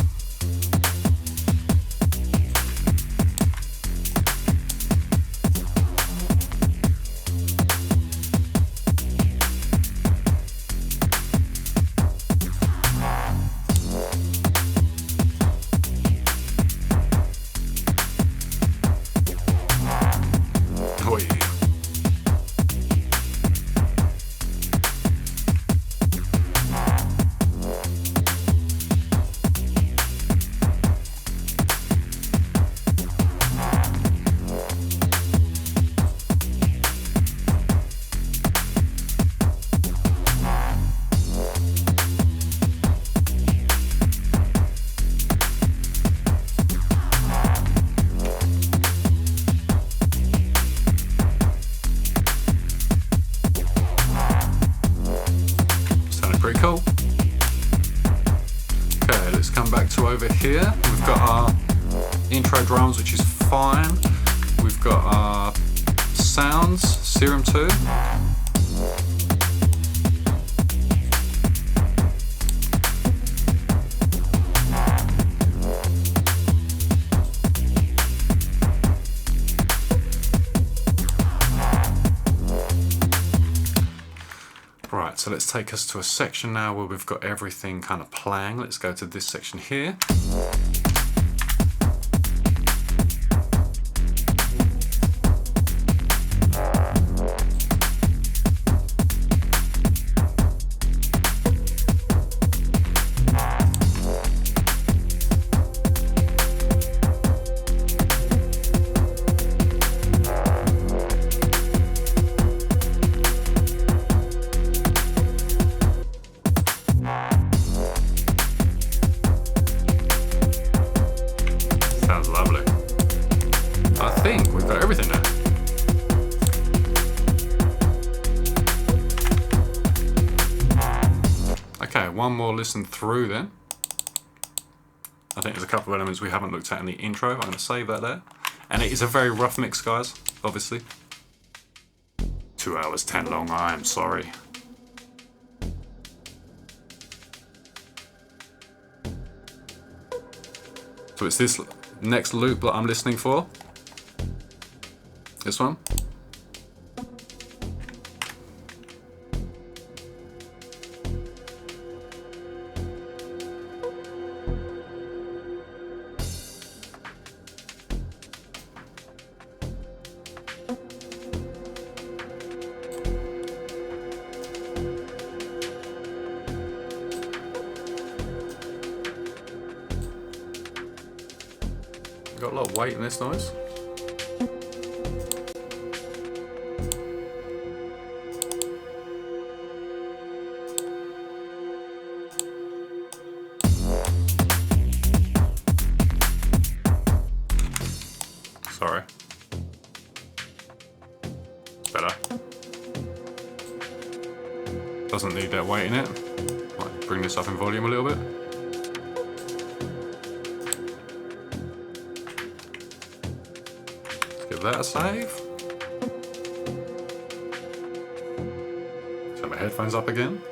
Pretty cool. Okay, let's come back to over here. We've got our intro drums, which is fine. We've got our sounds, Serum 2. Right, so let's take us to a section now where we've got everything kind of playing. Let's go to this section here. more listen through then. I think there's a couple of elements we haven't looked at in the intro. I'm going to save that there. And it is a very rough mix, guys, obviously. 2 hours 10 long, I am sorry. So it's this next loop that I'm listening for. This one. Got a lot of weight in this noise. Sorry. Better. Doesn't need that weight in it. Might bring this up in volume a little bit. Give that a save. Set my headphones up again.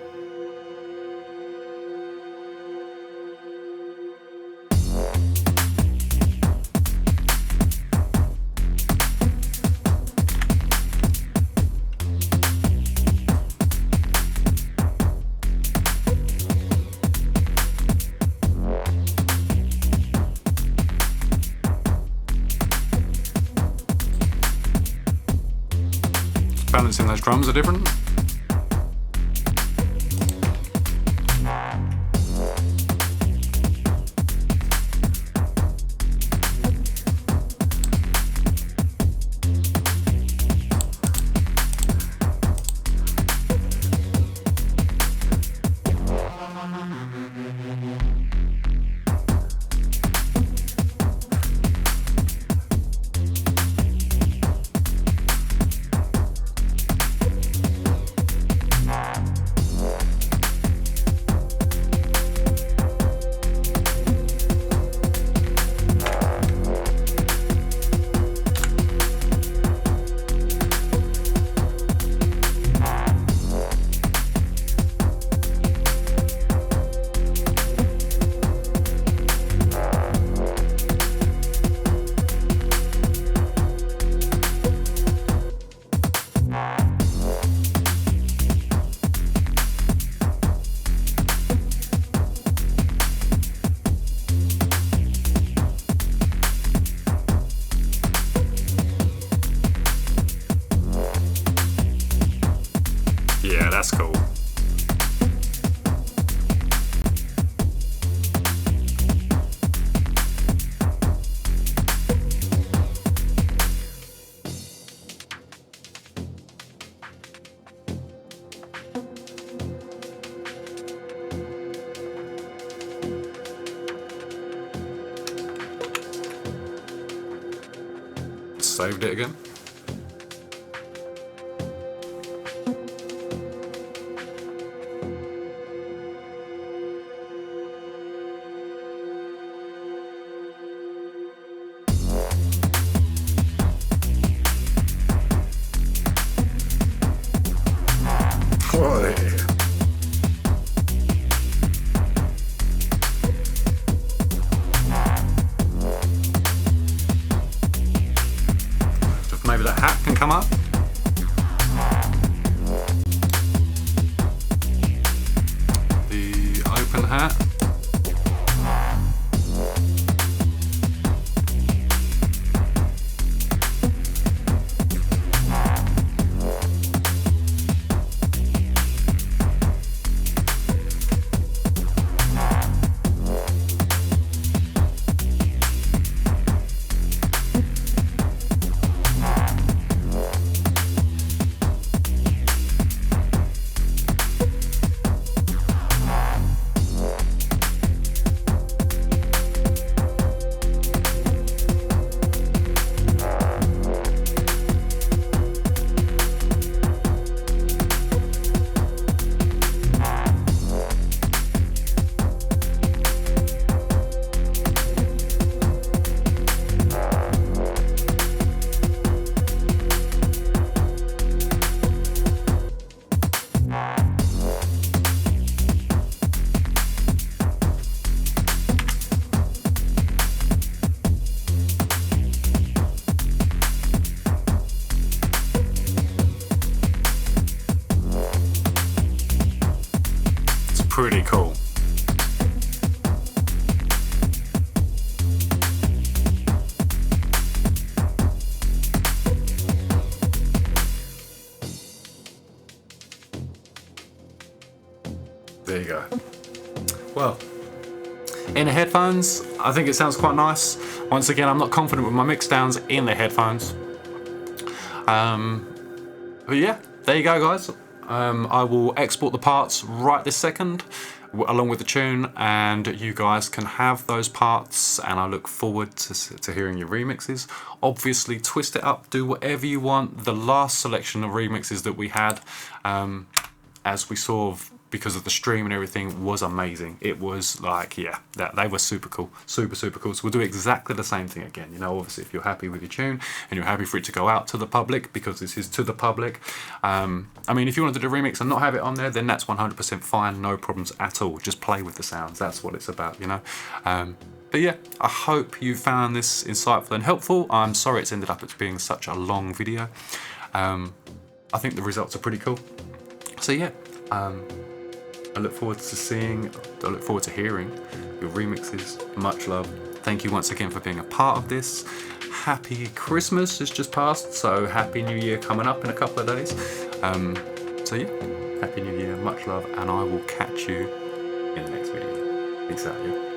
Balancing those drums are different. Yeah, that's cool. Saved it again. Maybe that hat can come up. The open hat. well. In the headphones, I think it sounds quite nice. Once again, I'm not confident with my mix downs in the headphones. But yeah, there you go, guys. I will export the parts right this second, along with the tune, and you guys can have those parts, and I look forward to hearing your remixes. Obviously, twist it up, do whatever you want. The last selection of remixes that we had, as we sort of, because of the stream and everything, was amazing. It was like, yeah, they were super cool, super cool. So we'll do exactly the same thing again. You know, obviously if you're happy with your tune and you're happy for it to go out to the public, because this is to the public. I mean, if you want to do the remix and not have it on there, then that's 100% fine, no problems at all. Just play with the sounds, that's what it's about, you know. But yeah, I hope you found this insightful and helpful. I'm sorry it's ended up as being such a long video. I think the results are pretty cool. So yeah, I look forward to hearing your remixes. Much love. Thank you once again for being a part of this. Happy Christmas has just passed, so Happy New Year coming up in a couple of days. So yeah, Happy New Year, much love, and I will catch you in the next video. Peace out, yeah.